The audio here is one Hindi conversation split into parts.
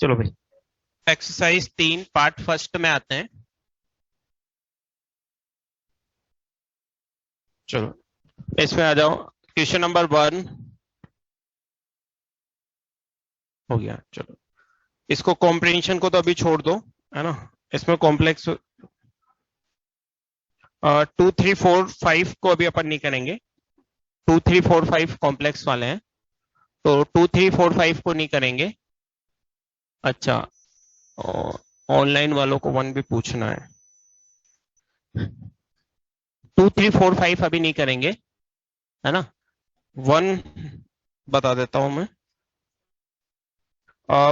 चलो भाई, एक्सरसाइज 3 पार्ट फर्स्ट में आते हैं। चलो इसमें आ जाओ। क्वेश्चन नंबर 1 हो गया। चलो इसको कॉम्प्रिहेंशन को तो अभी छोड़ दो, है ना। इसमें कॉम्प्लेक्स 2 3 4 5 को अभी अपन नहीं करेंगे। 2 3 4 5 कॉम्प्लेक्स वाले हैं, तो 2 3 4 5 को नहीं करेंगे। अच्छा, ऑनलाइन वालों को 1 भी पूछना है। 2 3 4 5 अभी नहीं करेंगे, है ना। 1 बता देता हूं मैं।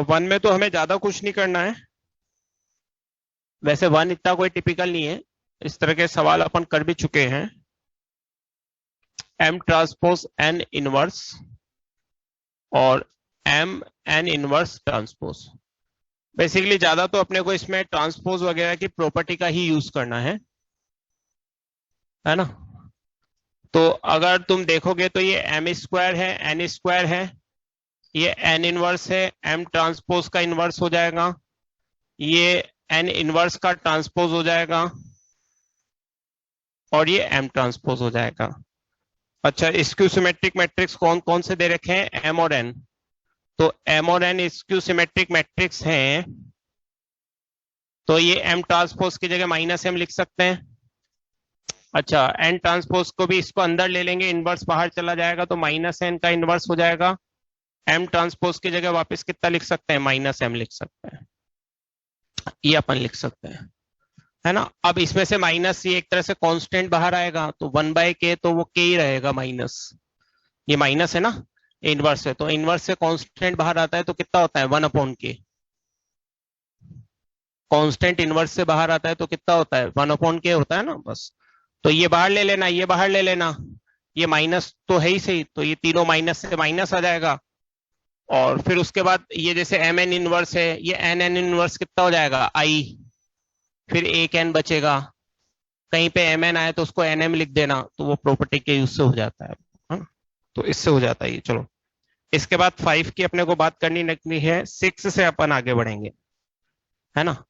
1 में तो हमें ज्यादा कुछ नहीं करना है। वैसे 1 इतना कोई टिपिकल नहीं है, इस तरह के सवाल अपन कर भी चुके हैं। M ट्रांसपोज N इनवर्स और M N inverse transpose. Basically ज्यादा तो अपने को इसमें ट्रांसपोज वगैरह की प्रॉपर्टी का ही यूज करना है ना। तो अगर तुम देखोगे तो ये M स्क्वायर है, N स्क्वायर है, ये N इनवर्स है, M ट्रांसपोज का इनवर्स हो जाएगा, ये N इनवर्स का ट्रांसपोज हो जाएगा और ये M ट्रांसपोज हो जाएगा। अच्छा, स्क्यू सिमेट्रिक मैट्रिक्स कौन कौन से दे रखे हैं? M और N। तो M और N स्क्यू सिमेट्रिक मैट्रिक्स हैं, तो ये M ट्रांसपोज की जगह -M लिख सकते हैं। अच्छा, N ट्रांसपोज को भी इसको अंदर ले लेंगे, इनवर्स बाहर चला जाएगा तो -N का इनवर्स हो जाएगा। M ट्रांसपोज की जगह वापस कितना लिख सकते हैं? -M लिख सकते हैं। ये अपन लिख सकते हैं, है ना। अब इसमें से माइनस, ये एक तरह से कांस्टेंट बाहर आएगा, तो 1/k तो वो k ही रहेगा माइनस। ये माइनस है ना, इनवर्स है, तो इनवर्स से कांस्टेंट बाहर आता है तो कितना होता है? 1/k। कांस्टेंट इनवर्स से बाहर आता है तो कितना होता है? 1/k होता है ना, बस। तो ये बाहर ले लेना, ये बाहर ले लेना, ये माइनस तो है ही सही, तो ये तीनों माइनस से माइनस आ जाएगा। और फिर उसके बाद ये जैसे mn इनवर्स है, ये nn इनवर्स कितना हो जाएगा? i। फिर एक n बचेगा, कहीं पे mn आए तो उसको nm लिख देना, तो वो प्रॉपर्टी के यूज से हो जाता है, हाँ? तो इससे हो जाता है ये। चलो इसके बाद 5 की अपने को बात करनी है, 6 से अपन आगे बढ़ेंगे, है ना।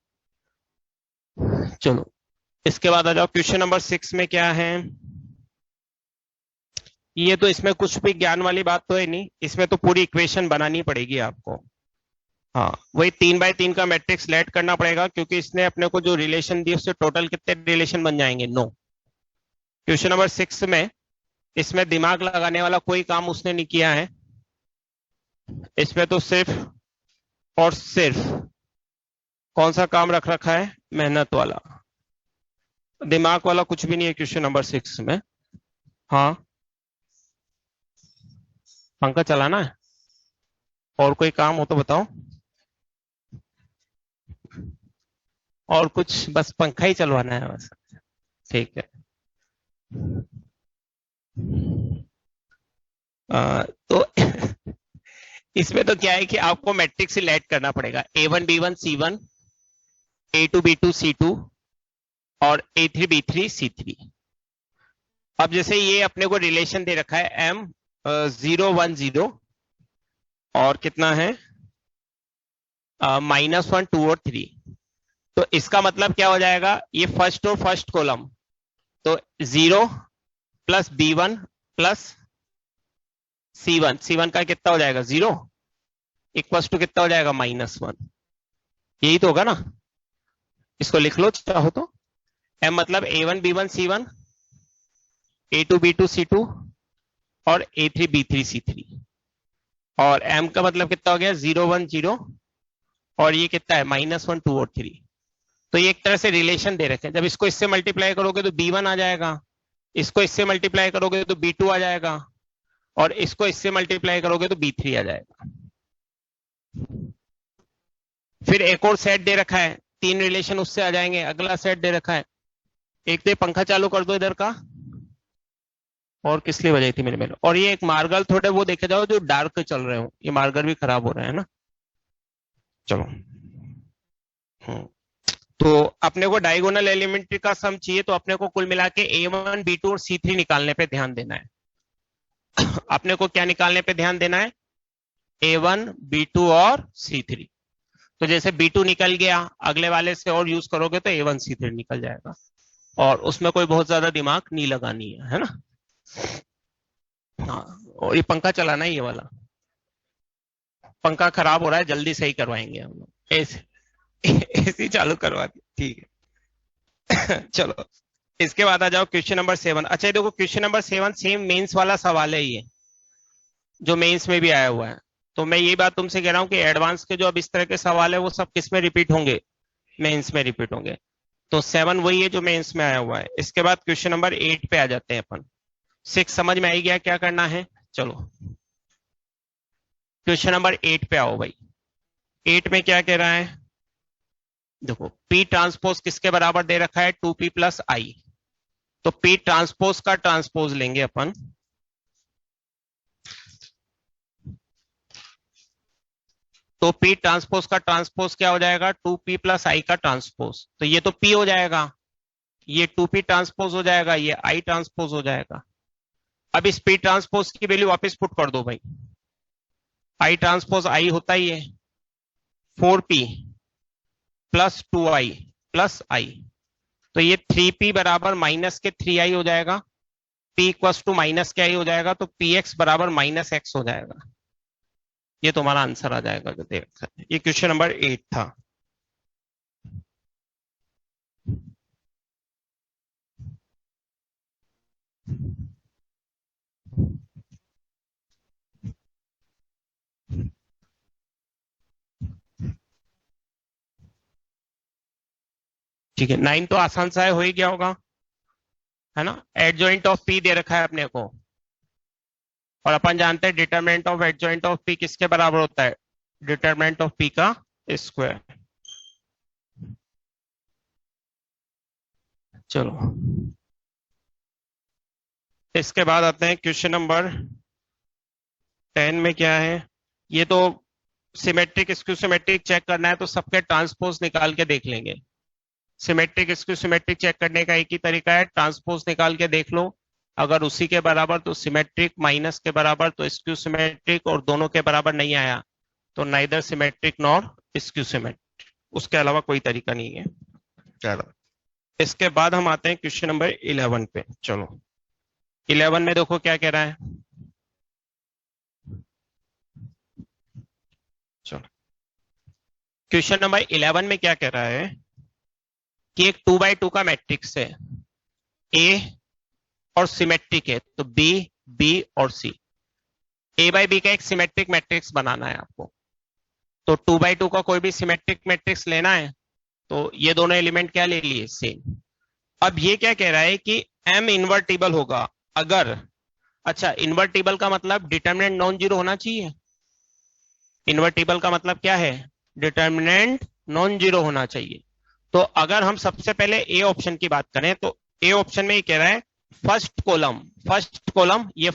चलो इसके बाद आ जाओ। क्वेश्चन नंबर 6 में क्या है? ये तो इसमें कुछ भी ज्ञान वाली बात तो है नहीं, इसमें तो पूरी इक्वेशन बनानी पड़ेगी आपको। हाँ, वही 3/3 का मैट्रिक्स लेट करना पड़ेगा, क्योंकि इसने अपने को जो रिलेशन दी उससे टोटल कितने रिलेशन बन जाएंगे? 9। क्वेश्चन नंबर 6 में इसमें दिमाग लगाने वाला कोई काम उसने नहीं किया है। इसमें तो सिर्फ और सिर्फ कौन सा काम रख रखा है? मेहनत वाला। दिमाग वाला कुछ भी नहीं है क्वेश्चन नंबर 6 में। हाँ, पंखा चलाना है, और कोई काम हो तो बताओ। और कुछ? बस पंखा ही चलवाना है बस, ठीक है। तो इसमें तो क्या है कि आपको मैट्रिक्स ही लेट करना पड़ेगा। A1 B1 C1, A2 B2 C2 और A3 B3 C3। अब जैसे ये अपने को रिलेशन दे रखा है M 0 1 0 और कितना है? -1 2 और 3। तो इसका मतलब क्या हो जाएगा? ये फर्स्ट और फर्स्ट कॉलम, तो 0 प्लस B1 प्लस C1 का कितना हो जाएगा? 0 इक्वल्स टू कितना हो जाएगा? -1। यही तो होगा ना। इसको लिख लो चाहो तो। M मतलब A1 B1 C1, A2 B2 C2 और A3 B3 C3। और M का मतलब कितना हो गया? 0 1 0 और ये कितना है? -1 2 और 3। तो ये एक तरह से रिलेशन दे रखे हैं। जब इसको इससे मल्टीप्लाई करोगे तो B1 आ जाएगा, इसको इससे मल्टीप्लाई करोगे तो B2 आ जाएगा, और इसको इससे मल्टीप्लाई करोगे तो B3 आ जाएगा। फिर एक और सेट दे रखा है, 3 रिलेशन उससे आ जाएंगे। अगला सेट दे रखा है, एक तो पंखा चालू कर दो इधर का, और किस लिए बजाई थी मेरे में। और ये एक मार्गल थोड़े वो देखे जाओ जो डार्क चल रहे हो, ये मार्गर भी खराब हो रहे हैं ना। चलो तो अपने को डायगोनल एलिमेंट का सम चाहिए, तो अपने को कुल मिला के A1 B2 और C3 निकालने पे ध्यान देना है। अपने को क्या निकालने पे ध्यान देना है? A1 B2 और C3। तो जैसे B2 निकल गया, अगले वाले से और यूज करोगे तो A1C3 निकल जाएगा, और उसमें कोई बहुत ज्यादा दिमाग नहीं लगानी है ना। हाँ, और ये पंखा चलाना है, ये वाला पंखा खराब हो रहा है, जल्दी सही करवाएंगे हम लोग, एसी एसी चालू करवा दी, ठीक है। चलो इसके बाद आ जाओ क्वेश्चन नंबर 7। अच्छा ये देखो क्वेश्चन नंबर 7 सेम मेंस वाला सवाल है, ये जो मेंस में भी आया हुआ है। तो मैं ये बात तुमसे कह रहा हूँ कि एडवांस के जो अब इस तरह के सवाल है वो सब किस में रिपीट होंगे, मेंस में रिपीट होंगे। तो 7 वही है जो मेंस में आया हुआ है। इसके बाद क्वेश्चन नंबर 8 पे आ जाते हैं अपन। 6 समझ में आई गया क्या करना है। चलो क्वेश्चन नंबर 8 पे आओ भाई। 8 में क्या कह रहा है, देखो P ट्रांसपोज किसके बराबर दे रखा है, 2P प्लस आई। तो P ट्रांसपोज का ट्रांसपोज लेंगे अपन, तो P ट्रांसपोज का ट्रांसपोज क्या हो जाएगा, 2P प्लस आई का ट्रांसपोज। तो ये तो P हो जाएगा, ये 2P ट्रांसपोज हो जाएगा, ये I ट्रांसपोज हो जाएगा। अब इस P ट्रांसपोज की वैल्यू वापस पुट कर दो भाई। I ट्रांसपोज I होता ही है 4P plus 2I plus I। तो ये 3P बराबर माइनस के 3I हो जाएगा, P इक्वस टू माइनस के I हो जाएगा, तो PX बराबर माइनस X हो जाएगा। ये तुम्हारा आंसर आ जाएगा जो दे रखा है। ये क्वेश्चन नंबर 8 था। ठीक है, 9 तो आसान सा है, हो ही गया होगा, है ना। एडजॉइंट ऑफ P दे रखा है अपने को, और अपन जानते हैं determinant of adjoint of P किसके बराबर होता है, डिटरमिनेंट ऑफ P का स्क्वायर। चलो इसके बाद आते हैं क्वेश्चन नंबर 10 में क्या है। ये तो सिमेट्रिक स्क्यू सिमेट्रिक चेक करना है, तो सबके ट्रांसपोज निकाल के देख लेंगे। सिमेट्रिक स्क्यू सिमेट्रिक चेक करने का एक ही तरीका है, ट्रांसपोज निकाल के देख लो, अगर उसी के बराबर तो सिमेट्रिक, माइनस के बराबर तो स्क्यू सिमेट्रिक, और दोनों के बराबर नहीं आया तो neither symmetric nor skew symmetric. उसके अलावा कोई तरीका नहीं है। चलो इसके बाद हम आते हैं क्वेश्चन नंबर 11 पे। चलो 11 में देखो क्या कह रहा है। चलो क्वेश्चन नंबर 11 में क्या कह रहा है कि एक 2x2 का मैट्रिक्स है ए और सिमेट्रिक है, तो बी, बी और सी। ए बाई बी का एक सिमेट्रिक मैट्रिक्स बनाना है आपको। तो 2x2 का कोई भी सिमेट्रिक मैट्रिक्स लेना है, तो ये दोनों एलिमेंट क्या ले लिए, सेम। अब ये क्या कह रहा है कि M इन्वर्टिबल होगा अगर, अच्छा इन्वर्टिबल का मतलब डिटरमिनेंट नॉन जीरो होना चाहिए। इन्वर्टिबल का मतलब क्या है, डिटरमिनेंट नॉन जीरो होना चाहिए। तो अगर हम सबसे पहले ए ऑप्शन की बात करें, तो ए ऑप्शन में ये कह रहा है फर्स्ट कॉलम, ये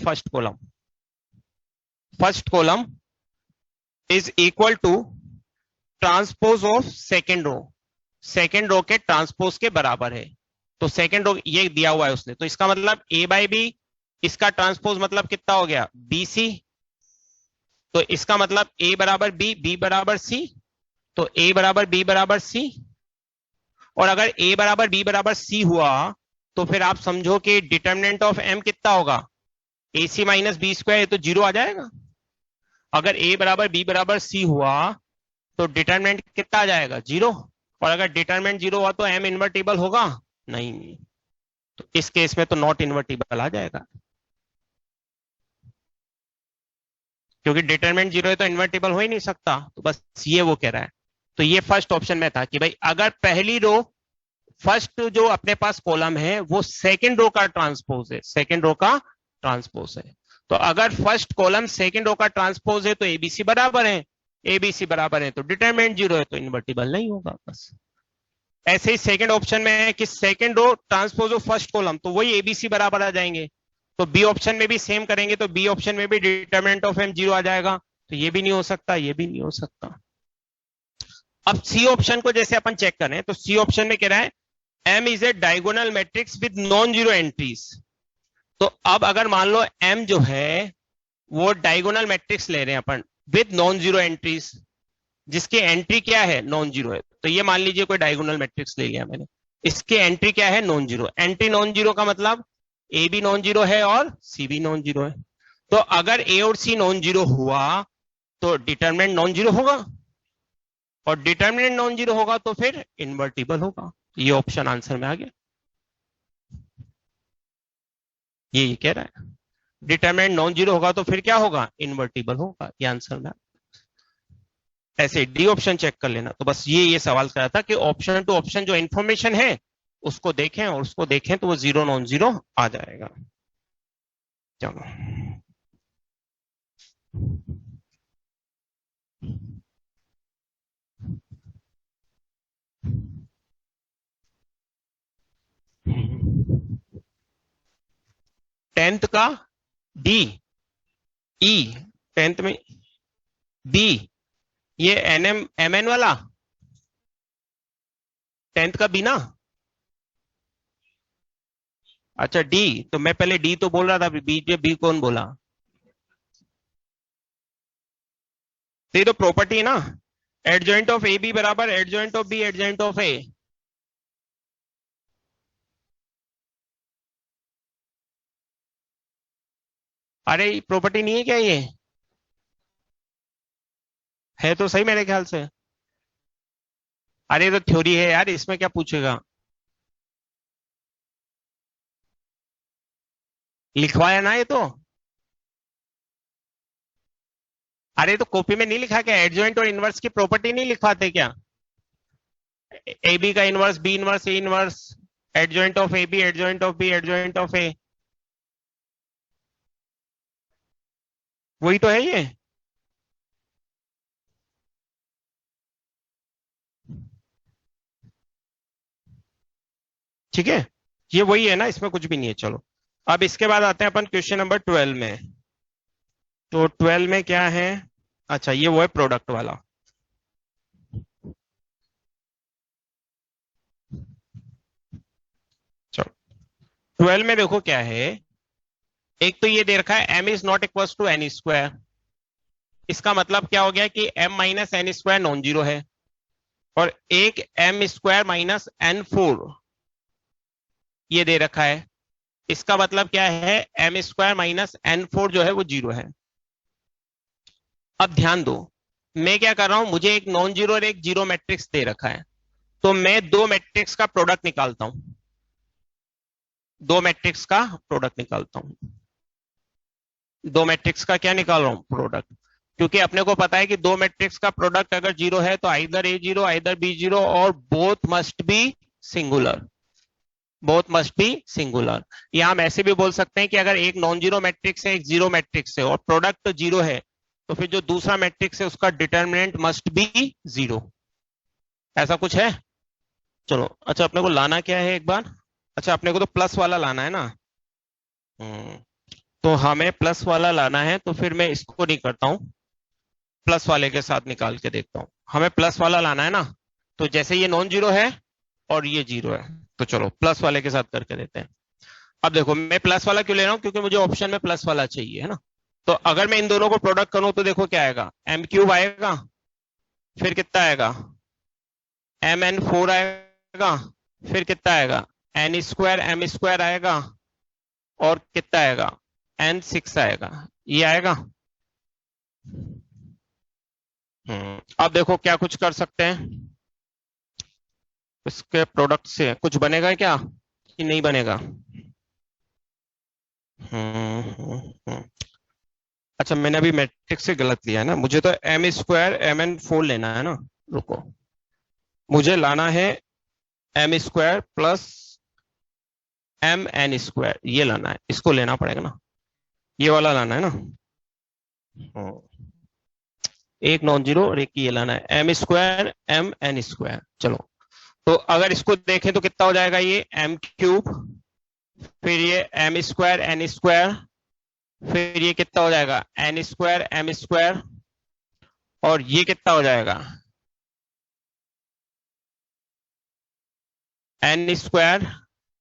first column is equal to transpose of second row के ट्रांसपोज के बराबर है। तो सेकेंड रो ये दिया हुआ है उसने, तो इसका मतलब ए बाई बी, इसका ट्रांसपोज मतलब कितना हो गया, बी सी। तो इसका मतलब ए बराबर बी, बी बराबर सी, तो ए बराबर बी बराबर सी। और अगर ए बराबर बी बराबर सी हुआ तो फिर आप समझो कि डिटरमिनेंट ऑफ एम कितना होगा, ए सी माइनस बी स्क्वायर, तो जीरो आ जाएगा। अगर ए बराबर बी बराबर सी हुआ तो डिटरमिनेंट कितना आ जाएगा, जीरो। और अगर डिटरमिनेंट जीरो हुआ तो एम इन्वर्टिबल होगा नहीं, तो इस केस में तो नॉट इन्वर्टिबल आ जाएगा, क्योंकि डिटरमिनेंट जीरो है तो इन्वर्टिबल हो ही नहीं सकता। तो बस ये वो कह रहा है। तो ये फर्स्ट ऑप्शन में था कि भाई अगर पहली रो, फर्स्ट जो अपने पास कॉलम है वो सेकंड रो का ट्रांसपोज है, तो अगर फर्स्ट कॉलम सेकंड रो का ट्रांसपोज है तो एबीसी बराबर है, एबीसी बराबर है तो डिटरमिनेंट जीरो है तो इन्वर्टिबल नहीं होगा। बस ऐसे ही सेकंड ऑप्शन में है कि second row transpose of first column, तो वही एबीसी बराबर आ जाएंगे। तो बी ऑप्शन में भी सेम करेंगे, तो बी ऑप्शन में भी डिटरमिनेंट ऑफ एम जीरो आ जाएगा, तो ये भी नहीं हो सकता, ये भी नहीं हो सकता। अब सी ऑप्शन को जैसे अपन चेक करें, तो सी ऑप्शन में कह रहा है M is a diagonal matrix with non zero entries. तो अब अगर मान लो एम जो है वो डायगोनल मैट्रिक्स ले रहे हैं अपन विद नॉन जीरो एंट्रीज, जिसकी एंट्री क्या है, नॉन जीरो है। तो ये मान लीजिए कोई डायगोनल मैट्रिक्स ले लिया मैंने, इसकी एंट्री क्या है, non zero. Entry non zero का मतलब ए भी नॉन जीरो है और सी भी नॉन जीरो है। तो अगर ए और सी नॉन जीरो हुआ तो डिटरमिनेंट नॉन जीरो होगा, और डिटरमिनेंट नॉन जीरो होगा तो फिर इन्वर्टिबल होगा। ये ऑप्शन आंसर में आ गया, ये कह रहा है डिटरमिनेंट नॉन जीरो होगा तो फिर क्या होगा, इन्वर्टिबल होगा। ये आंसर में ऐसे डी ऑप्शन चेक कर लेना। तो बस ये सवाल करा था कि ऑप्शन टू ऑप्शन जो इंफॉर्मेशन है उसको देखें, और उसको देखें तो वो जीरो नॉन जीरो आ जाएगा। चलो, टेंथ का डी, ई, टेंथ में बी, ये एन एम एम एन वाला टेंथ का बी ना। अच्छा डी, तो मैं पहले डी तो बोल रहा था, बी कौन बोला? तो ये तो प्रॉपर्टी है ना, एडजॉइंट ऑफ ए बी बराबर adjoint of B adjoint of A. अरे प्रॉपर्टी नहीं है क्या ये? है तो सही मेरे ख्याल से। अरे तो थ्योरी है यार, इसमें क्या पूछेगा? लिखवाया ना ये तो। अरे तो कॉपी में नहीं लिखा क्या, एडजॉइंट और इनवर्स की प्रॉपर्टी नहीं लिखवाते क्या? ए बी का inverse B inverse A inverse, adjoint of A B adjoint of B adjoint of A, वही तो है ये। ठीक है, ये वही है ना, इसमें कुछ भी नहीं है। चलो, अब इसके बाद आते हैं अपन क्वेश्चन नंबर 12 में। तो 12 में क्या है? अच्छा, ये वो है प्रोडक्ट वाला। चलो, 12 में देखो क्या है। एक तो ये दे रखा है M is not equal to N square. इसका मतलब क्या हो गया कि M minus N square non zero है, और एक M square minus N four ये दे रखा है। इसका मतलब क्या है, M square minus N four जो है वो जीरो है। अब ध्यान दो, मैं क्या कर रहा हूं, मुझे एक नॉन जीरो और एक जीरो मैट्रिक्स दे रखा है, तो मैं दो मैट्रिक्स का प्रोडक्ट निकालता हूं। दो मैट्रिक्स का प्रोडक्ट निकालता हूं। दो मैट्रिक्स का क्या निकाल रहा हूं, प्रोडक्ट। क्योंकि अपने को पता है कि दो मैट्रिक्स का प्रोडक्ट अगर जीरो है तो आइदर ए जीरो आइदर बी जीरो, और both must be singular. Both must be singular. या हम ऐसे भी बोल सकते हैं कि अगर एक नॉन जीरो मैट्रिक्स है एक जीरो मैट्रिक्स है और प्रोडक्ट जीरो है, तो फिर जो दूसरा मैट्रिक्स है उसका डिटर्मिनेंट मस्ट बी जीरो। ऐसा कुछ है। चलो, अच्छा अपने को लाना क्या है एक बार। अच्छा, अपने को तो प्लस वाला लाना है ना। हम्म, तो हमें प्लस वाला लाना है, तो फिर मैं इसको नहीं करता हूं, प्लस वाले के साथ निकाल के देखता हूं। हमें प्लस वाला लाना है ना, तो जैसे ये नॉन जीरो है और ये जीरो है, तो चलो प्लस वाले के साथ करके देते हैं। अब देखो, मैं प्लस वाला क्यों ले रहा हूं, क्योंकि मुझे ऑप्शन में प्लस वाला चाहिए है ना। तो अगर मैं इन दोनों को प्रोडक्ट करूं तो देखो क्या आएगा, एम क्यूब आएगा, फिर कितना आएगा, एम एन फोर आएगा, फिर कितना आएगा, एन स्क्वायर एम स्क्वायर आएगा, और कितना आएगा, एन सिक्स आएगा। ये आएगा। अब देखो क्या कुछ कर सकते हैं, इसके प्रोडक्ट से कुछ बनेगा क्या कि नहीं बनेगा? अच्छा, मैंने अभी मैट्रिक्स से गलत लिया है ना, मुझे तो M square M N four लेना है ना। रुको, मुझे लाना है M square plus M N square, ये लाना है, इसको लेना पड़ेगा ना, ये वाला लाना है ना। एक नॉन जीरो और एक ये लाना है, M square M N square. चलो, तो अगर इसको देखें तो कितना हो जाएगा, ये एम क्यूब, फिर ये एम स्क्वायर एन स्क्वायर, फिर ये कितना हो जाएगा, एन स्क्वायर एम स्क्वायर, और ये कितना हो जाएगा, N square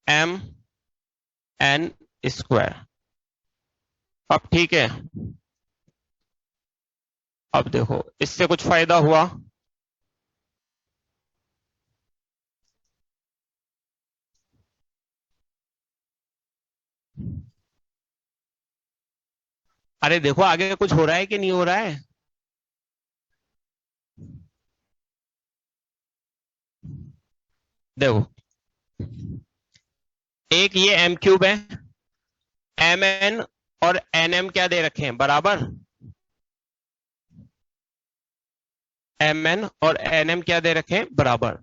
M N square. अब ठीक है, अब देखो इससे कुछ फायदा हुआ, अरे देखो आगे कुछ हो रहा है कि नहीं हो रहा है। देखो एक ये एम क्यूब है, एम एन और एन एम क्या दे रखे हैं बराबर, एम एन और एन एम क्या दे रखे हैं बराबर।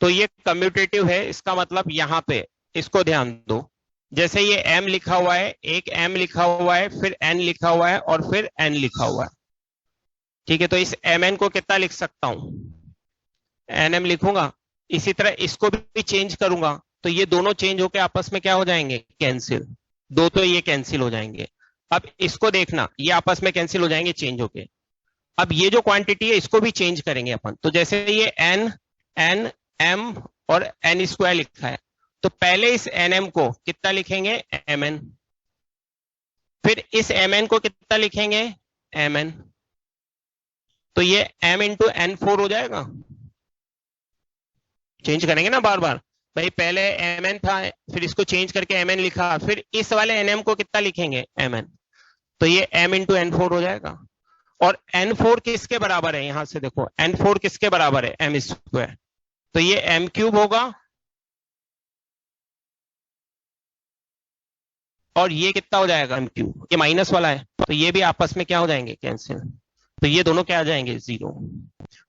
तो ये कम्यूटेटिव है, इसका मतलब यहां पे इसको ध्यान दो, जैसे ये m लिखा हुआ है, एक m लिखा हुआ है, फिर n लिखा हुआ है और फिर n लिखा हुआ है। ठीक है, तो इस mn को कितना लिख सकता हूं, nm लिखूंगा। इसी तरह इसको भी चेंज करूंगा तो ये दोनों चेंज होके आपस में क्या हो जाएंगे, कैंसिल। दो तो ये कैंसिल हो जाएंगे। अब इसको देखना, ये आपस में कैंसिल हो जाएंगे चेंज होके। अब ये जो क्वांटिटी है इसको भी चेंज करेंगे अपन, तो जैसे ये n n m और n स्क्वायर लिखा है, तो पहले इस nm को कितना लिखेंगे, mn, फिर इस mn को कितना लिखेंगे, mn, तो ये m इंटू एन फोर हो जाएगा। चेंज करेंगे ना बार बार, भाई पहले mn था, फिर इसको चेंज करके mn लिखा, फिर इस वाले nm को कितना लिखेंगे, mn, तो ये m इंटू एन फोर हो जाएगा। और n4 किसके बराबर है, यहां से देखो n4 किसके बराबर है, m स्क्वायर, तो ये m क्यूब होगा, और ये कितना हो जाएगा, m क्यूब, ये माइनस वाला है तो ये भी आपस में क्या हो जाएंगे, कैंसिल, तो ये दोनों क्या आ जाएंगे, जीरो।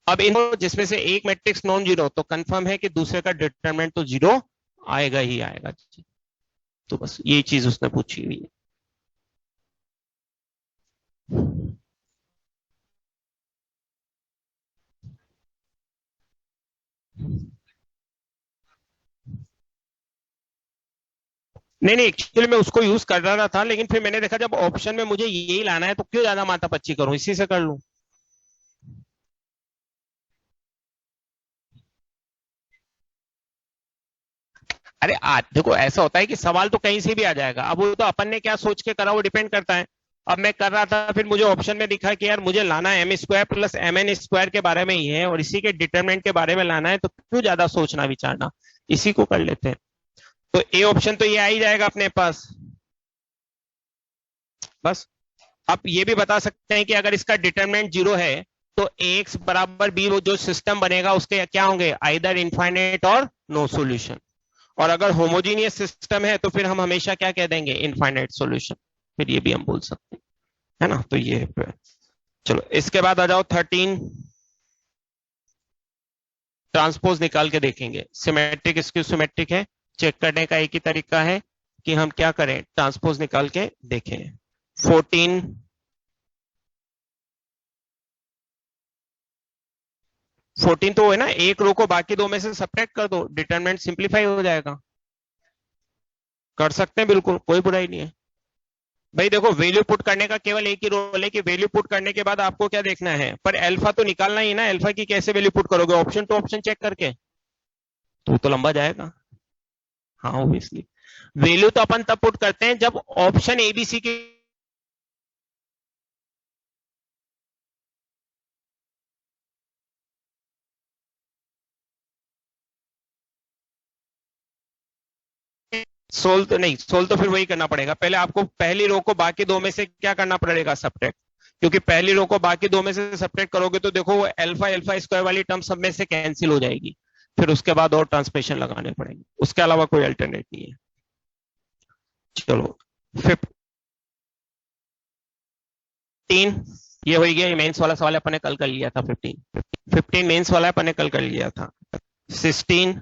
अब इन जिसमें से एक मैट्रिक्स नॉन जीरो, तो कंफर्म है कि दूसरे का डिटरमिनेंट तो जीरो आएगा ही आएगा। तो बस ये चीज उसने पूछी हुई है। नहीं नहीं, एक्चुअली मैं उसको यूज कर रहा था, लेकिन फिर मैंने देखा जब ऑप्शन में मुझे यही लाना है तो क्यों ज्यादा माथापच्ची करूं, इसी से कर लूं। अरे देखो ऐसा होता है कि सवाल तो कहीं से भी आ जाएगा, अब वो तो अपन ने क्या सोच के करा वो डिपेंड करता है। अब मैं कर रहा था, फिर मुझे ऑप्शन में दिखा कि यार मुझे लाना है M square plus M N square के बारे में ही है, और इसी के डिटरमिनेंट के बारे में लाना है, तो क्यों ज्यादा सोचना विचारना, इसी को कर लेते हैं। तो ए ऑप्शन तो ये आ ही जाएगा अपने पास। बस आप ये भी बता सकते हैं कि अगर इसका डिटरमिनेंट जीरो है तो एक्स बराबर बी, वो जो सिस्टम बनेगा उसके क्या होंगे, आइदर इनफाइनाइट और नो सॉल्यूशन। और अगर होमोजीनियस सिस्टम है तो फिर हम हमेशा क्या कह देंगे, इनफाइनाइट सॉल्यूशन, फिर ये भी हम बोल सकते हैं, है ना। तो ये है। चलो इसके बाद आ जाओ 13, ट्रांसपोज निकाल के देखेंगे, सिमेट्रिक स्क्यू सिमेट्रिक है, चेक करने का एक ही तरीका है कि हम क्या करें, ट्रांसपोज निकाल के देखें। 14 14 तो है ना, एक रो को बाकी दो में से सब्ट्रैक्ट कर दो, डिटरमिनेंट सिंप्लीफाई हो जाएगा। कर सकते हैं, बिल्कुल कोई बुराई नहीं है। भाई देखो वैल्यू पुट करने का केवल एक ही रोल है कि वैल्यू पुट करने के बाद आपको क्या देखना है, पर अल्फा तो निकालना ही ना, अल्फा की कैसे वैल्यू पुट करोगे, ऑप्शन टू ऑप्शन चेक करके, तो लंबा जाएगा। हाँ ऑब्वियसली, वैल्यू तो अपन तब पुट करते हैं जब ऑप्शन एबीसी की सोल्व, तो नहीं सोल्व तो फिर वही करना पड़ेगा, पहले आपको पहली रो को बाकी दो में से क्या करना पड़ेगा, सब्ट्रैक्ट, क्योंकि पहली रो को बाकी दो में से सब्ट्रैक्ट करोगे तो देखो वो अल्फा अल्फा स्क्वायर वाली टर्म सब में से कैंसिल हो जाएगी, फिर उसके बाद और ट्रांसलेशन लगाने पड़ेंगे, उसके अलावा कोई अल्टरनेट नहीं है। चलो 15, ये हो गया, ये मेंस वाला सवाल अपन ने कल कर लिया था। 15 मेंस वाला अपन ने कल कर लिया था। 16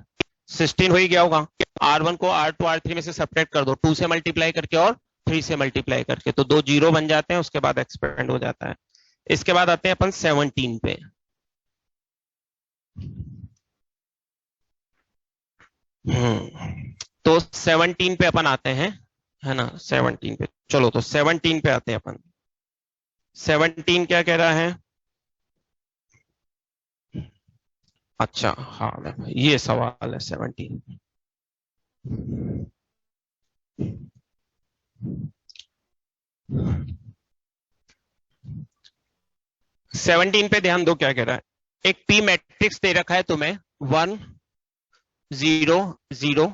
16 हो ही गया होगा, R1 को R2 R3 में से सब्ट्रैक्ट कर दो, 2 से मल्टीप्लाई करके और 3 से मल्टीप्लाई करके, तो दो जीरो बन जाते हैं, उसके बाद एक्सपेंड हो जाता है। इसके बाद आते हैं अपन 17 पे। तो 17 पे अपन आते हैं, है ना, 17 पे। चलो तो 17 पे आते हैं अपन। 17 क्या कह रहा है, अच्छा हाँ ये सवाल है 17। 17 पे ध्यान दो क्या कह रहा है, एक पी मैट्रिक्स दे रखा है तुम्हें, 1 0 0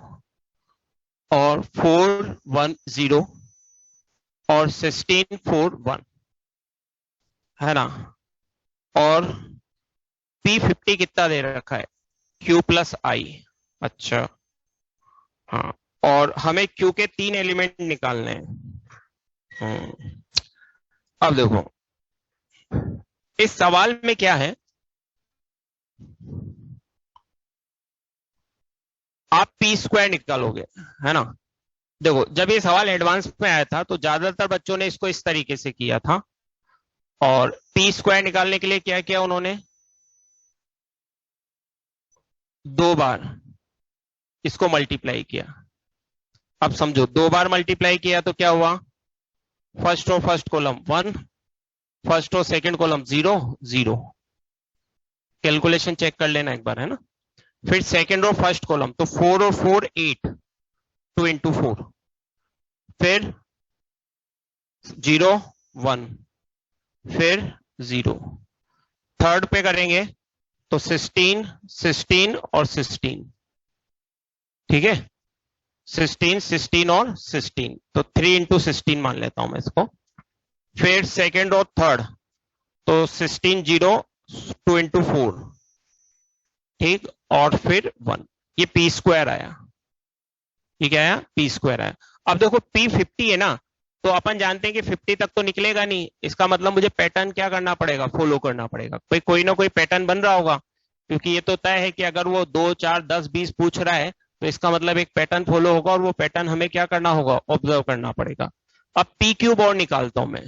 और 4 1 0 और 16 4 1। है ना, और P50 कितना दे रखा है, Q प्लस आई। अच्छा, हाँ, और हमें Q के 3 एलिमेंट निकालने हैं। अब देखो इस सवाल में क्या है, आप पी स्क्वायर निकालोगे, है ना। देखो जब ये सवाल एडवांस में आया था तो ज्यादातर बच्चों ने इसको इस तरीके से किया था, और पी स्क्वायर निकालने के लिए क्या किया उन्होंने, 2 बार इसको मल्टीप्लाई किया। अब समझो 2 बार मल्टीप्लाई किया तो क्या हुआ, फर्स्ट और फर्स्ट कॉलम 1, फर्स्ट और सेकंड कॉलम 0 0। कैलकुलेशन चेक कर लेना एक बार, है ना। फिर सेकंड और फर्स्ट कॉलम तो 4 और 4 8, 2 इंटू 4, फिर 0 1, फिर 0। थर्ड पे करेंगे तो 16 16 और 16, ठीक है, 16 16 और 16, तो 3 इंटू 16 मान लेता हूं मैं इसको। फिर सेकंड और थर्ड तो 16 0, 2 इंटू 4, ठीक, और फिर 1। ये पी स्क्वायर आया, ये क्या आया, पी स्क्वायर आया। अब देखो P50 है ना, तो अपन जानते हैं कि 50 तक तो निकलेगा नहीं, इसका मतलब मुझे पैटर्न क्या करना पड़ेगा, फॉलो करना पड़ेगा, कोई ना कोई पैटर्न बन रहा होगा, क्योंकि ये तो तय है कि अगर वो 2 4 10 20 पूछ रहा है तो इसका मतलब एक पैटर्न फॉलो होगा, और वो पैटर्न हमें क्या करना होगा, ऑब्जर्व करना पड़ेगा। अब पी क्यूब और निकालता हूं मैं,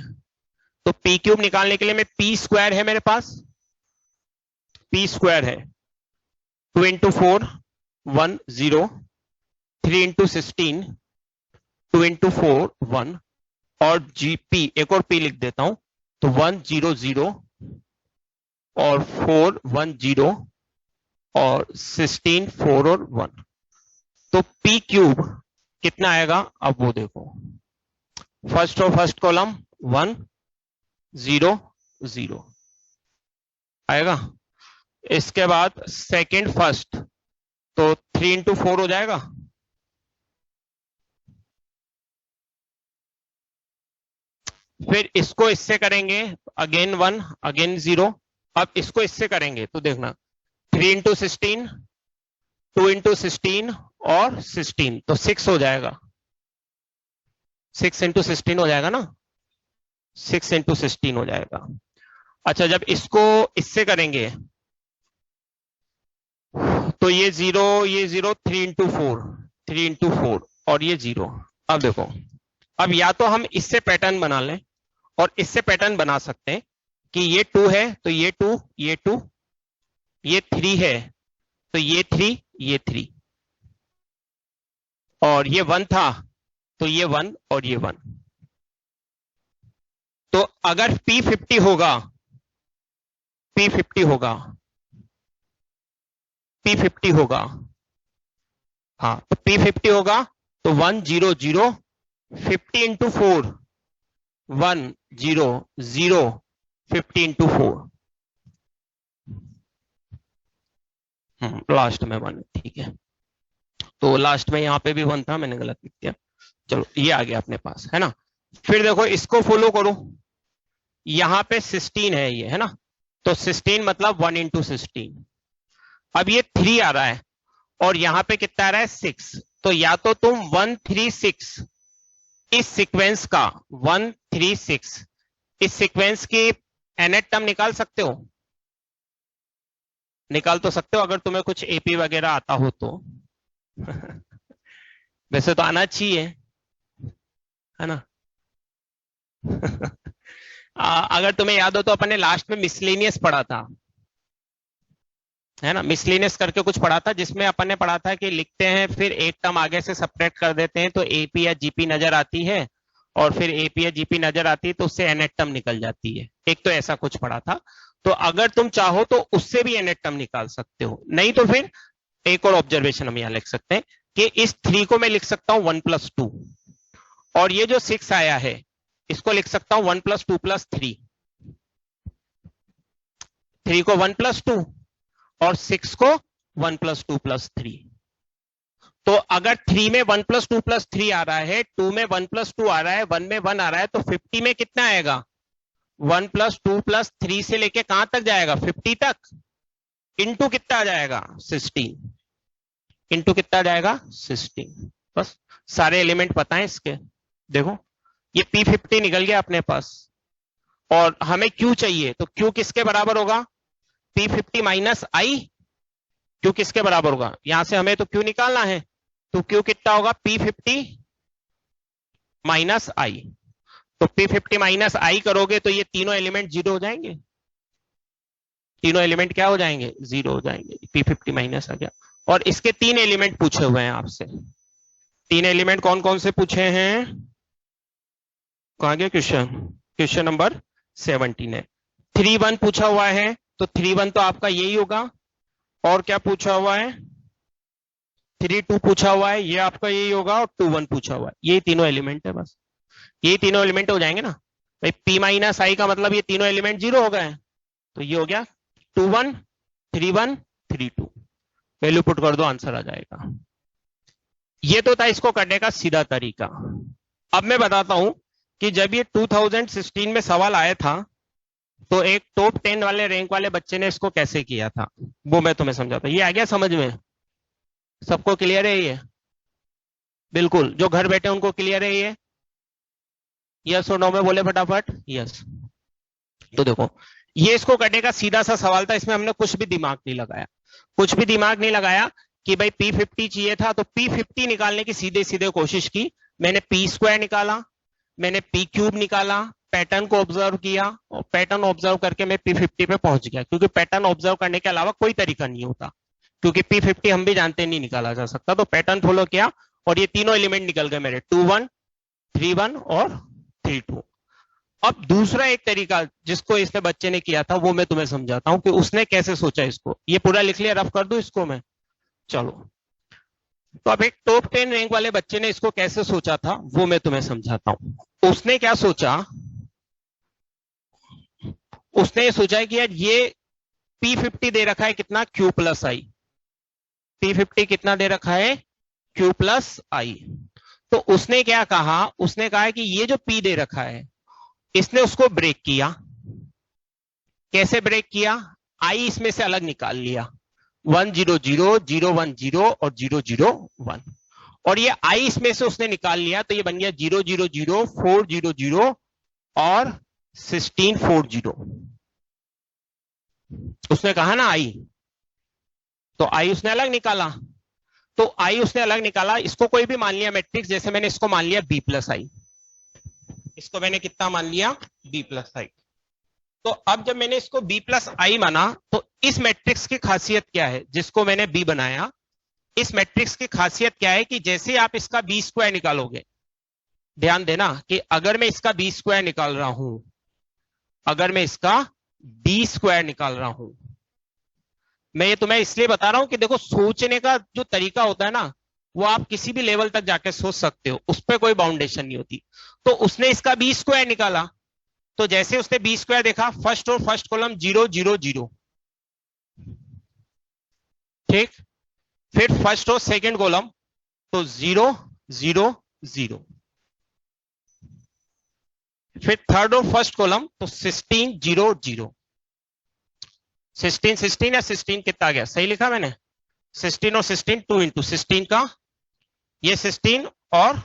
तो पी क्यूब निकालने के लिए मैं पी स्क्वायर है मेरे पास, पी स्क्वायर है 2 इंटू 4 1 0, 3 इंटू 16 2 इंटू 4 1, और जीपी एक और पी लिख देता हूं, तो 1 0 0 और 4 1 0 और 16 4 और 1, तो पी क्यूब कितना आएगा, अब वो देखो, फर्स्ट और फर्स्ट कॉलम 1 0 0 आएगा, इसके बाद सेकंड फर्स्ट तो 3 इंटू 4 हो जाएगा, फिर इसको इससे करेंगे, अगेन 1 अगेन 0। अब इसको इससे करेंगे तो देखना 3 इंटू 16 2 इंटू 16 और 16, तो 6 हो जाएगा, 6 इंटू 16 हो जाएगा ना, 6 इंटू 16 हो जाएगा। अच्छा जब इसको इससे करेंगे तो ये 0 3 इंटू 4 3 इंटू 4 और ये 0। अब देखो, अब या तो हम इससे पैटर्न बना लें, और इससे पैटर्न बना सकते हैं कि ये 2 है तो ये 2 ये 2, ये 3 है तो ये 3 ये 3, और ये 1 था तो ये 1 और ये 1। तो अगर P50 होगा, P50 होगा, P50 होगा, हाँ तो P50 होगा तो 1 0 0 50 इंटू 4 1 0 0 50 इंटू 4, लास्ट में 1, ठीक है, तो लास्ट में यहां पे भी 1 था, मैंने गलत लिख दिया, चलो ये आ गया अपने पास, है ना। फिर देखो इसको फॉलो करो, यहां पे 16 है ये, है ना, तो 16 मतलब 1 इंटू 16। अब ये 3 आ रहा है और यहां पे कितना आ रहा है 6, तो या तो तुम 1 3 6 इस सीक्वेंस का 1 3 6 इस सीक्वेंस की nth टर्म निकाल सकते हो, निकाल तो सकते हो अगर तुम्हें कुछ एपी वगैरह आता हो तो वैसे तो आना चाहिए, है ना अगर तुम्हें याद हो तो अपन ने लास्ट में मिसलेनियस पढ़ा था, है ना, मिसलेनियस करके कुछ पढ़ा था, जिसमें अपन ने पढ़ा था कि लिखते हैं फिर एक टर्म आगे से सब्ट्रैक्ट कर देते हैं तो एपी या जीपी नजर आती है, और फिर एपी या जीपी नजर आती है तो उससे nth टर्म निकल जाती है, एक तो ऐसा कुछ पढ़ा था। तो अगर तुम चाहो तो उससे भी nth टर्म निकाल सकते हो, नहीं तो फिर एक और ऑब्जर्वेशन हम यहाँ लिख सकते हैं कि इस 3 को मैं लिख सकता हूं 1 + 2, और ये जो 6 आया है इसको लिख सकता हूं 1 + 2 + 3, 3 को 1 + 2 और 6 को 1 + 2 + 3। तो अगर 3 में 1 + 2 + 3 आ रहा है, 2 में 1 + 2 आ रहा है, 1 में 1 आ रहा है, तो 50 में कितना आएगा 1 + 2 + 3 से लेके कहां तक जाएगा 50 तक, इंटू कितना आ जाएगा 16, इंटू कितना आ जाएगा 16। बस सारे एलिमेंट पता है इसके। देखो ये P50 निकल गया अपने पास, और हमें Q चाहिए, तो Q किसके बराबर होगा P50 माइनस I। Q किसके बराबर होगा, यहां से हमें तो Q निकालना है, तो Q कितना होगा P50 माइनस I। तो P50 माइनस I करोगे तो ये तीनों एलिमेंट जीरो हो जाएंगे, तीनों एलिमेंट क्या हो जाएंगे जीरो हो जाएंगे। P50 माइनस आ गया। और इसके 3 एलिमेंट पूछे हुए हैं आपसे, 3 एलिमेंट कौन कौन से पूछे हैं, कहां गया क्वेश्चन, क्वेश्चन नंबर 17 है। 3 1 पूछा हुआ है, तो 3 1 तो आपका यही होगा। और क्या पूछा हुआ है 3 2 पूछा हुआ है, ये आपका यही होगा। और 2 1 पूछा हुआ है, यही तीनों एलिमेंट है। बस ये तीनों एलिमेंट हो जाएंगे ना भाई। P माइनस I का मतलब ये तीनों एलिमेंट जीरो हो गए, तो ये हो गया 2 1 3 1 3 2। वैल्यू पुट कर दो, आंसर आ जाएगा। ये तो था इसको करने का सीधा तरीका। अब मैं बताता हूं कि जब ये 2016 में सवाल आया था, तो एक टॉप 10 वाले रैंक वाले बच्चे ने इसको कैसे किया था, वो मैं तुम्हें समझाता हूं। ये आ गया समझ में, सबको क्लियर है ये, बिल्कुल जो घर बैठे उनको क्लियर है ये, यस और नो में बोले फटाफट यस। तो देखो ये इसको करने का सीधा सा सवाल था, इसमें हमने कुछ भी दिमाग नहीं लगाया, कुछ भी दिमाग नहीं लगाया कि भाई P50 चाहिए था, तो P50 निकालने की सीधे सीधे कोशिश की। मैंने P² निकाला, मैंने P³ निकाला, पैटर्न को ऑब्जर्व किया, और पैटर्न ऑब्जर्व करके मैं P50 पे पहुंच गया, क्योंकि पैटर्न ऑब्जर्व करने के अलावा कोई तरीका नहीं होता, क्योंकि P50 हम भी जानते नहीं निकाला जा सकता। तो पैटर्न फॉलो किया और ये तीनों एलिमेंट निकल गए मेरे, 2 1 3 1 और 3 2। अब दूसरा एक तरीका जिसको इसने बच्चे ने किया था, वो मैं तुम्हें समझाता हूं कि उसने कैसे सोचा इसको। ये पूरा लिख लिया, रफ कर दूं इसको मैं, चलो। तो अब एक टॉप 10 रैंक वाले बच्चे ने इसको कैसे सोचा था, वो मैं तुम्हें समझाता हूं। उसने क्या सोचा, उसने ये सोचा कि यार ये P50 दे रखा है कितना Q + I, P50 कितना दे रखा है Q + I। तो उसने क्या कहा, उसने कहा कि ये जो P दे रखा है, इसने उसको ब्रेक किया। कैसे ब्रेक किया, I इसमें से अलग निकाल लिया, 1 0 0 0 1 0 और 0 0 1। और ये I इसमें से उसने निकाल लिया, तो ये बन गया 0 0 0 4 0 0 और 16 4 0। उसने कहा ना I, तो I उसने अलग निकाला, तो I उसने अलग निकाला। इसको कोई भी मान लिया मैट्रिक्स, जैसे मैंने इसको मान लिया B + I, इसको मैंने कितना मान लिया B + I। तो अब जब मैंने इसको B + I माना, तो इस मैट्रिक्स की खासियत क्या है, जिसको मैंने B बनाया, इस मैट्रिक्स की खासियत क्या है कि जैसे आप इसका B² निकालोगे, ध्यान देना कि अगर मैं इसका B² निकाल रहा हूं, अगर मैं इसका B² निकाल रहा हूं, मैं ये तुम्हें इसलिए बता रहा हूं कि देखो सोचने का जो तरीका होता है ना, वो आप किसी भी लेवल तक जाके सोच सकते हो, उस पर कोई बाउंडेशन नहीं होती। तो उसने इसका B² निकाला, तो जैसे उसने B² देखा, फर्स्ट और फर्स्ट कॉलम 0 0 0, ठीक। फिर फर्स्ट और सेकंड कॉलम तो 0 0 0। फिर थर्ड और फर्स्ट कॉलम तो 16 0 0। 16 16 या 16 कितना आ गया, सही लिखा मैंने, 16 और 16 2 इंटू 16 का, ये 16 और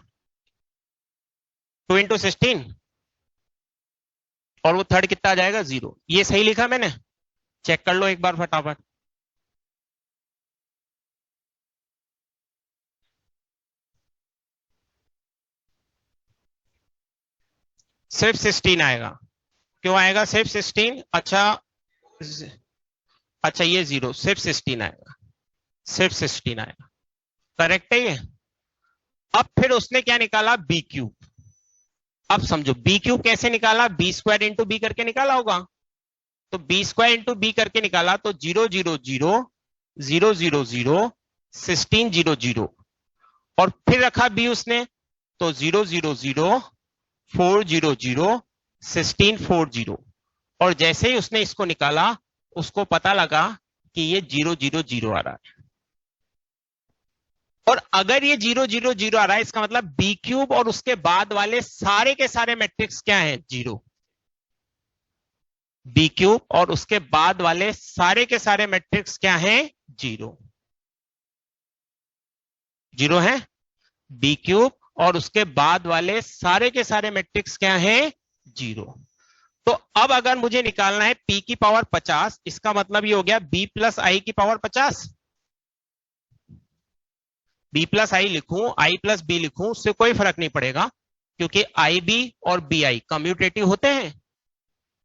2 इंटू 16, और वो थर्ड कितना आ जाएगा 0। ये सही लिखा मैंने, चेक कर लो एक बार फटाफट। सिर्फ 16 आएगा, क्यों आएगा सिर्फ 16, अच्छा ये 0, सिर्फ 16 आएगा, सिर्फ 16 आएगा, करेक्ट है ये। अब फिर उसने क्या निकाला B³। अब समझो B³ कैसे निकाला, B² इंटू B करके निकाला होगा, तो B² इंटू B करके निकाला, तो 0 0 0 0 0 0 16 0 0, और फिर रखा B उसने, तो 0 0 0 4 0 0 16 4 0। और जैसे ही उसने इसको निकाला, उसको पता लगा कि ये 0 0 0 आ रहा है। और अगर ये 0 0 0 आ रहा है, इसका मतलब B³ और उसके बाद वाले सारे के सारे मैट्रिक्स क्या है, 0। बी क्यूब और उसके बाद वाले सारे के सारे मैट्रिक्स क्या हैं? जीरो। जीरो है। बी क्यूब और उसके बाद वाले सारे के सारे मैट्रिक्स क्या हैं? जीरो। तो अब अगर मुझे निकालना है पी की पावर 50, इसका मतलब ये हो गया बी प्लस आई की पावर 50। बी प्लस आई लिखूं, आई प्लस बी लिखूं, उससे कोई फर्क नहीं पड़ेगा, क्योंकि आई बी और बी आई कम्यूटेटिव होते हैं।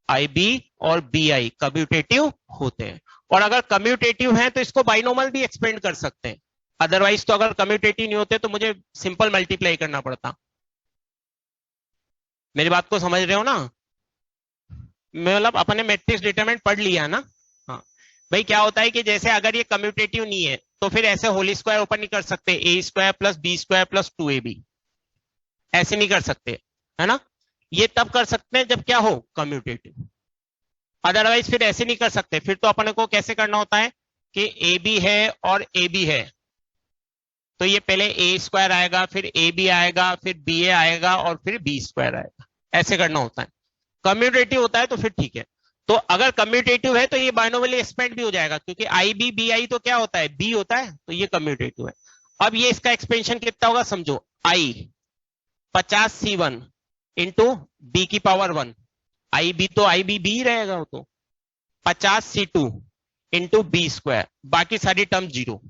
आई बी और बी आई कम्यूटेटिव होते हैं। और अगर कम्यूटेटिव हैं तो इसको बाइनोमल भी एक्सपेंड कर सकते हैं। अदरवाइज तो अगर कम्यूटेटिव नहीं होते तो मुझे सिंपल मल्टीप्लाई करना पड़ता। मेरी बात को समझ रहे हो ना? मतलब अपने मैट्रिक्स डिटरमिनेंट पढ़ लिया ना? हाँ। भाई क्या होता है कि जैसे अगर ये कम्यूटेटिव नहीं है तो फिर ऐसे होली स्क्वायर ओपन नहीं कर सकते, A square plus B square plus 2ab, ऐसे नहीं कर सकते, है ना? ये तब कर सकते हैं जब क्या हो? कम्यूटेटिव। अदरवाइज फिर ऐसे नहीं कर सकते, फिर तो अपने को कैसे करना होता है कि ए बी है और ए बी है, तो ये पहले ए स्क्वायर आएगा, फिर ए बी आएगा, फिर बी ए आएगा और फिर बी स्क्वायर आएगा, ऐसे करना होता है। कम्यूटेटिव होता है तो फिर ठीक है। तो अगर कम्यूटेटिव है तो ये बाइनोमियली एक्सपेंड भी हो जाएगा, क्योंकि आई बी बी आई तो क्या होता है? बी होता है, तो ये कम्यूटेटिव है। अब ये इसका एक्सपेंशन कितना होगा समझो, आई 50c1 इंटू बी की पावर 1, आई बी तो आई बी बी रहेगा वो तो, 50c2 इंटू बी स्क्वायर, बाकी सारी टर्म जीरो,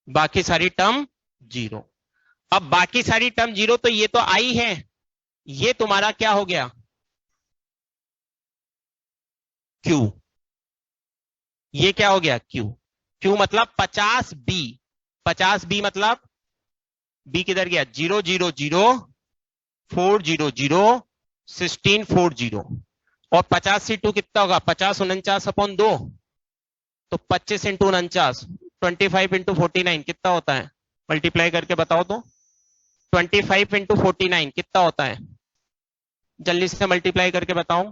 बाकी सारी टर्म जीरो। अब बाकी सारी टर्म जीरो, तो ये तो आई है, ये तुम्हारा क्या हो गया? क्यू। ये क्या हो गया? क्यू। क्यू मतलब 50b, 50b मतलब बी किधर गया? 0 0 0 4 0 0 16 4 0, और 50c2 कितना होगा? 50 49/2, तो 25 इंटू 49, 25 इंटू 49 कितना होता है? मल्टीप्लाई करके बताओ तो। 25 इंटू 49 कितना होता है? जल्दी से मल्टीप्लाई करके बताओ।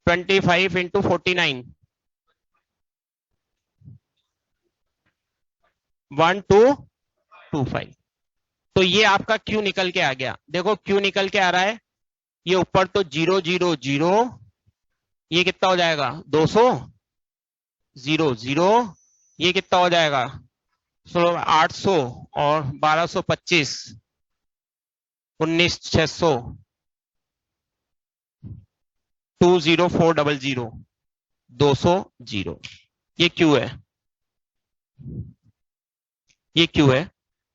25 इंटू 49, 1225। तो ये आपका क्यू निकल के आ गया। देखो क्यू निकल के आ रहा है, ये ऊपर तो 0 0 0, ये कितना हो जाएगा? 200, 0 0, ये कितना हो जाएगा? 800 और 1225, 19 600, 20400, 200, ये क्यू है, ये क्यू है,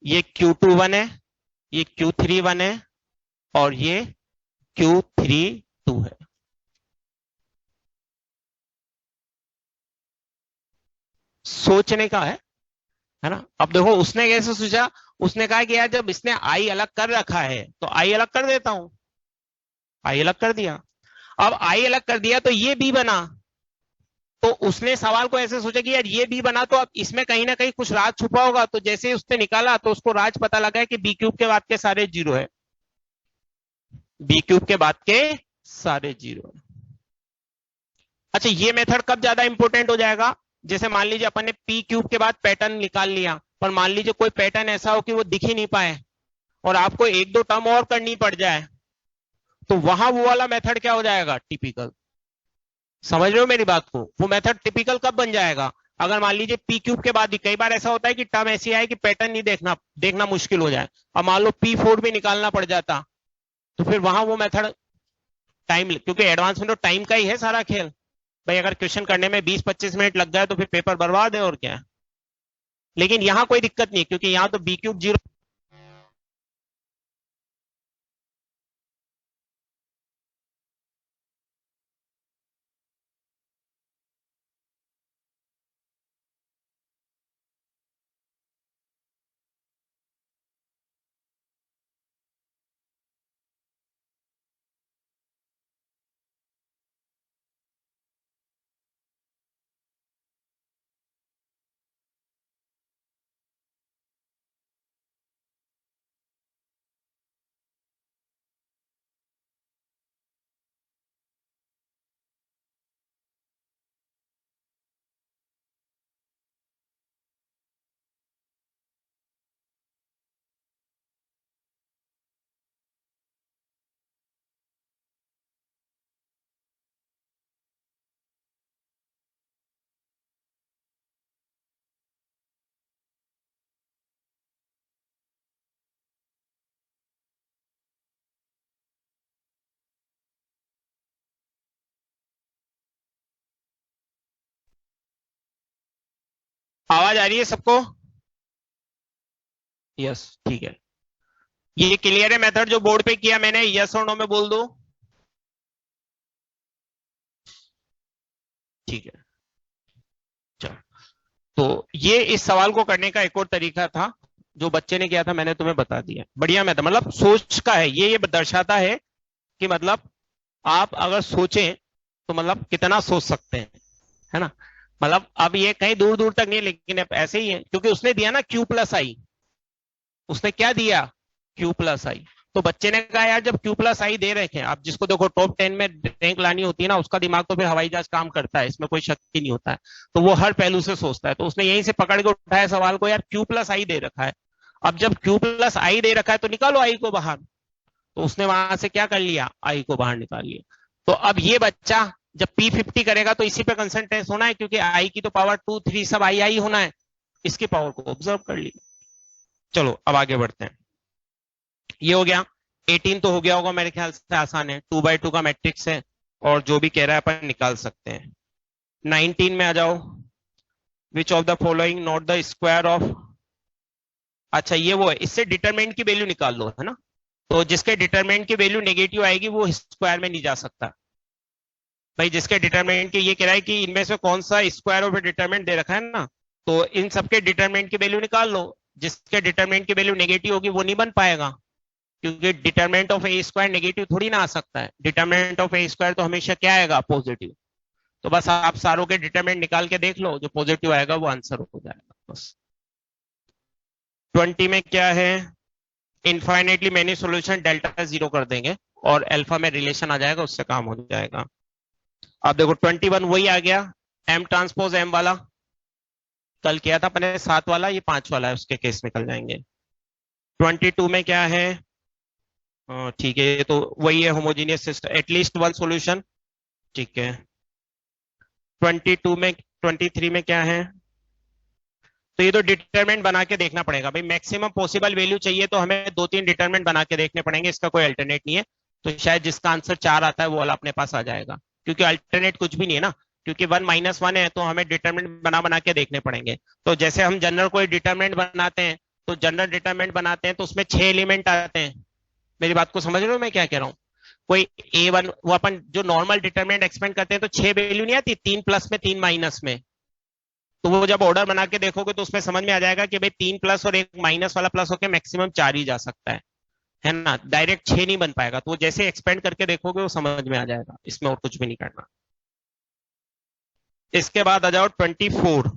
ये Q21 है, ये Q31 है, और ये Q32 है। सोचने का है ना? अब देखो उसने कैसे सोचा, उसने कहा कि यार जब इसने आई अलग कर रखा है तो आई अलग कर देता हूं, आई अलग कर दिया। अब आई अलग कर दिया तो ये बी बना, तो उसने सवाल को ऐसे सोचा कि यार ये बी बना तो अब इसमें कहीं ना कहीं कुछ राज छुपा होगा, तो जैसे ही उसने निकाला तो उसको राज पता लगा है कि बी क्यूब के बाद के सारे जीरो है, बी क्यूब के बाद के सारे जीरो है। अच्छा ये मेथड कब ज्यादा इंपॉर्टेंट हो जाएगा? जैसे मान लीजिए अपन ने पी क्यूब के बाद पैटर्न निकाल लिया, पर मान लीजिए कोई पैटर्न ऐसा हो कि वो दिख ही नहीं पाए और आपको एक दो टर्म और करनी पड़ जाए, तो वहां वो वाला मेथड क्या हो जाएगा? टिपिकल। समझ रहे हो मेरी बात को? वो मेथड टिपिकल कब बन जाएगा? अगर मान लीजिए पी क्यूब के बाद ही कई बार ऐसा होता है कि टर्म ऐसी आए कि पैटर्न नहीं देखना देखना मुश्किल हो जाए, अब मान लो P4 भी निकालना पड़ जाता, तो फिर वहां वो मेथड टाइम, क्योंकि एडवांस में तो टाइम का ही है सारा खेल। भाई अगर क्वेश्चन करने में 20 25 मिनट लग जाए तो फिर पेपर बर्बाद है और क्या है। लेकिन यहाँ कोई दिक्कत नहीं, क्योंकि यहाँ तो बी क्यूब जीरो आवाज आ रही है सबको? यस, ठीक है। ये क्लियर है मेथड जो बोर्ड पे किया मैंने? यस और नो में बोल दो। ठीक है, चलो। तो ये इस सवाल को करने का एक और तरीका था जो बच्चे ने किया था, मैंने तुम्हें बता दिया। बढ़िया मेथड, मतलब सोच का है ये दर्शाता है कि मतलब आप अगर सोचें तो मतलब कितना सोच सकते हैं, है ना। मतलब अब ये कहीं दूर दूर तक नहीं है, लेकिन अब ऐसे ही है क्योंकि उसने दिया ना क्यू प्लस आई। उसने क्या दिया? क्यू प्लस आई। तो बच्चे ने कहा यार जब क्यू प्लस आई दे रखे हैं, आप जिसको देखो टॉप 10 में रैंक लानी होती है ना, उसका दिमाग तो फिर हवाई जहाज काम करता है, इसमें कोई शक ही नहीं होता है। तो वो हर पहलू से सोचता है, तो उसने यहीं से पकड़ के उठाया सवाल को, यार क्यू प्लस आई दे रखा है। अब जब क्यू प्लस आई दे रखा है तो निकालो आई को बाहर। तो उसने वहां से क्या कर लिया? आई को बाहर निकाल लिया। तो अब ये बच्चा जब P50 करेगा तो इसी पे कंसंट्रेट होना है, क्योंकि आई की तो पावर 2 3 सब आई आई होना है। इसकी पावर को ऑब्जर्व कर लिया। चलो अब आगे बढ़ते हैं। ये हो गया। 18 तो हो गया होगा मेरे ख्याल से, आसान है, 2x2 का मैट्रिक्स है और जो भी कह रहा है अपन निकाल सकते हैं। 19 में आ जाओ। Which of the following not the square of. अच्छा ये वो है, इससे डिटरमिनेंट की वैल्यू निकाल लो, है ना। तो जिसके डिटरमिनेंट की वैल्यू नेगेटिव आएगी वो स्क्वायर में नहीं जा सकता। भाई जिसके डिटरमिनेंट की ये कह रहा है कि इनमें से कौन सा स्क्वायर ऑफ डिटरमिनेंट दे रखा है ना, तो इन सबके डिटरमिनेंट की वैल्यू निकाल लो। जिसके डिटरमिनेंट की वैल्यू नेगेटिव होगी वो नहीं बन पाएगा, क्योंकि determinant of A square negative थोड़ी ना आ सकता है। डिटरमिनेंट ऑफ ए स्क्वायर तो हमेशा क्या आएगा? पॉजिटिव। तो बस आप सारों के डिटरमिनेंट निकाल के देख लो, जो पॉजिटिव आएगा वो आंसर हो जाएगा बस। 20 में क्या है? इनफाइनेटली मेनी सॉल्यूशन डेल्टा 0 कर देंगे और अल्फा में रिलेशन आ जाएगा, उससे काम हो जाएगा। अब देखो 21 वही आ गया, एम ट्रांसपोज एम वाला। कल किया था अपने 7 वाला, ये 5 वाला है, उसके केस निकल जाएंगे। 22 में क्या है? ठीक है, ये तो वही है, homogeneous system, at least one solution. ठीक है। 22 में 23 में क्या है? तो ये तो डिटरमिनेंट बना के देखना पड़ेगा भाई, मैक्सिमम पॉसिबल वैल्यू चाहिए तो हमें 2-3 डिटरमिनेंट बना के देखने पड़ेंगे, इसका कोई अल्टरनेट नहीं है। तो शायद जिसका आंसर 4 आता है वो वाला अपने पास आ जाएगा, क्योंकि अल्टरनेट कुछ भी नहीं है ना, क्योंकि 1 - 1 है, तो हमें डिटरमिनेंट बना बना के देखने पड़ेंगे। तो जैसे हम जनरल कोई डिटरमिनेंट बनाते हैं, तो जनरल डिटरमिनेंट बनाते हैं तो उसमें 6 एलिमेंट आते हैं। मेरी बात को समझ रहे हो मैं क्या कह रहा हूँ? कोई A1 वो अपन जो नॉर्मल डिटरमिनेंट एक्सपेंड करते हैं तो 6 वैल्यू नहीं आती, 3 प्लस में 3 माइनस में। तो वो जब ऑर्डर बना के देखोगे तो उसमें समझ में आ जाएगा कि भाई 3 प्लस और एक माइनस वाला प्लस होकर मैक्सिमम 4 ही जा सकता है ना, डायरेक्ट 6 नहीं बन पाएगा। तो वो जैसे एक्सपेंड करके देखोगे वो समझ में आ जाएगा, इसमें और कुछ भी नहीं करना। इसके बाद आ जाओ 24।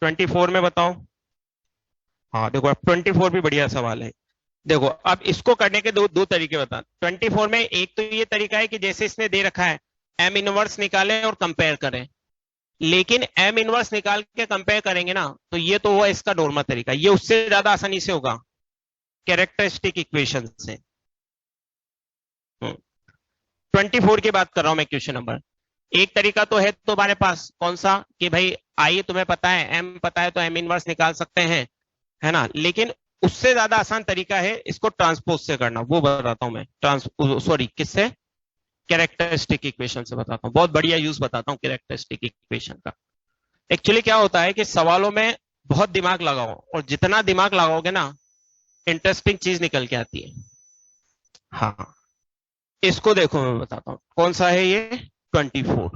24 में बताओ। हाँ देखो, अब 24 भी बढ़िया सवाल है। देखो अब इसको करने के दो दो तरीके बता। 24 में एक तो ये तरीका है कि जैसे इसने दे रखा है एम इनवर्स निकालें और कंपेयर करें, लेकिन एम इनवर्स निकाल के कंपेयर करेंगे ना, तो ये तो हुआ इसका नॉर्मल तरीका, ये उससे ज्यादा आसानी से होगा कैरेक्टरिस्टिक इक्वेशन से। 24 की बात कर रहा हूं मैं, क्वेश्चन नंबर। एक तरीका तो है तुम्हारे पास, कौन सा? कि भाई आई तुम्हें पता है, एम पता है, तो एम इनवर्स निकाल सकते हैं, है ना। लेकिन उससे ज्यादा आसान तरीका है इसको ट्रांसपोज से करना, वो बताता हूं मैं। सॉरी किससे? कैरेक्टरिस्टिक इक्वेशन से बताता हूँ, बहुत बढ़िया यूज बताता हूँ कैरेक्टरिस्टिक इक्वेशन का। एक्चुअली क्या होता है कि सवालों में बहुत दिमाग लगाओ, और जितना दिमाग लगाओगे ना इंटरेस्टिंग चीज निकल के आती है। हाँ इसको देखो मैं बताता हूँ कौन सा है ये। 24।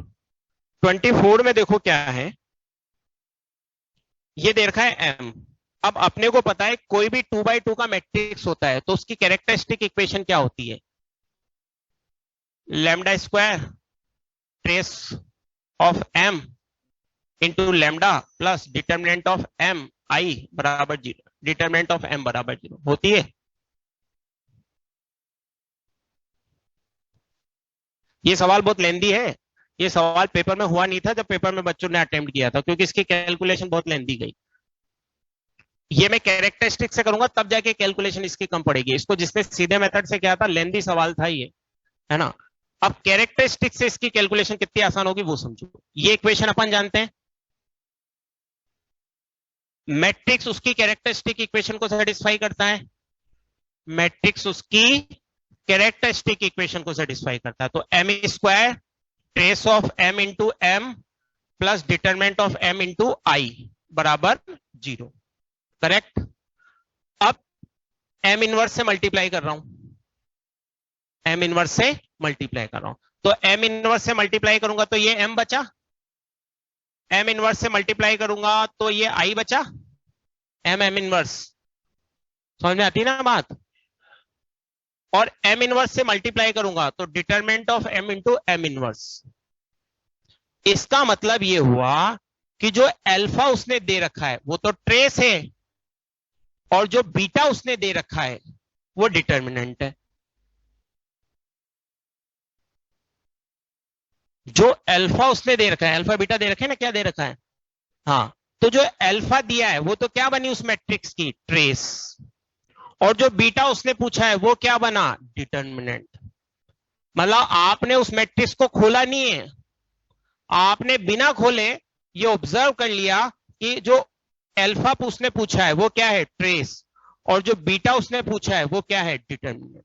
24 में देखो क्या है, ये दे रखा है एम। अब अपने को पता है कोई भी 2x2 का मैट्रिक्स होता है तो उसकी कैरेक्टरिस्टिक इक्वेशन क्या होती है? Lambda square trace of M into lambda plus determinant of M I बराबर 0, डिटर्मिनेंट ऑफ एम बराबर 0 होती है। ये सवाल बहुत लेंदी है, ये सवाल पेपर में हुआ नहीं था जब पेपर में बच्चों ने अटेम्प्ट किया था, क्योंकि इसकी कैलकुलेशन बहुत लेंदी गई। ये मैं कैरेक्टरिस्टिक से करूंगा तब जाके कैलकुलेशन इसकी कम पड़ेगी, इसको जिसने सीधे मेथड से किया था लेंदी सवाल था ये, है ना। अब कैरेक्टरिस्टिक से इसकी कैलकुलेशन कितनी आसान होगी वो समझो। ये इक्वेशन अपन जानते हैं, मैट्रिक्स उसकी कैरेक्टरिस्टिक इक्वेशन को सेटिस्फाई करता है, मैट्रिक्स उसकी कैरेक्टरिस्टिक इक्वेशन को सेटिस्फाई करता है। तो M square trace of M into M plus determinant of m into I बराबर 0। करेक्ट। अब m इनवर्स से मल्टीप्लाई कर रहा हूं, m इनवर्स से मल्टीप्लाई कर रहा हूं, तो m इनवर्स से मल्टीप्लाई करूंगा तो ये m बचा, m इनवर्स से मल्टीप्लाई करूंगा तो ये i बचा, m इनवर्स। समझ में आती है ना बात। और m इनवर्स से मल्टीप्लाई करूंगा तो determinant of m into m inverse. इसका मतलब ये हुआ कि जो अल्फा उसने दे रखा है वो तो ट्रेस है, और जो बीटा उसने दे रखा है वो डिटर्मिनेंट है। जो अल्फा उसने दे रखा है, अल्फा बीटा दे रखे हैं ना, क्या दे रखा है, हाँ, तो जो अल्फा दिया है वो तो क्या बनी उस मैट्रिक्स की, ट्रेस, और जो बीटा उसने पूछा है वो क्या बना, डिटर्मिनेंट। मतलब आपने उस मैट्रिक्स को खोला नहीं है, आपने बिना खोले ये ऑब्जर्व कर लिया कि जो अल्फा उसने पूछा है वो क्या है, ट्रेस, और जो बीटा उसने पूछा है वो क्या है, डिटर्मिनेंट।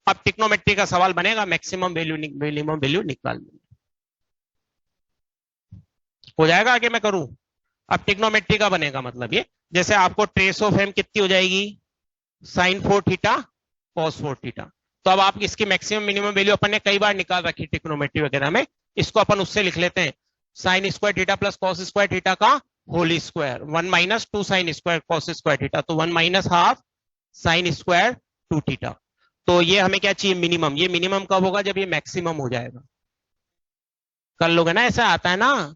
अब ट्रिग्नोमेट्री का सवाल बनेगा, मैक्सिमम वैल्यू मिनिमम वैल्यू निकालनी हो जाएगा। आगे मैं करूं, अब ट्रिग्नोमेट्री का बनेगा, मतलब ये जैसे आपको ट्रेस ऑफ एम कितनी हो जाएगी, साइन 4 थीटा कॉस 4 थीटा। तो अब आप इसकी मैक्सिमम मिनिमम वैल्यू अपन ने कई बार निकाल रखी ट्रिग्नोमेट्री वगैरह में, इसको अपन उससे लिख लेते हैं, sine square theta plus cos square theta का whole square, 1 minus 2 sine square cos square theta, तो 1 minus half sine square 2 theta. तो ये हमें क्या चाहिए, मिनिमम। ये मिनिमम कब होगा, जब ये मैक्सिमम हो जाएगा। कर लोगे ना, ऐसा आता है ना,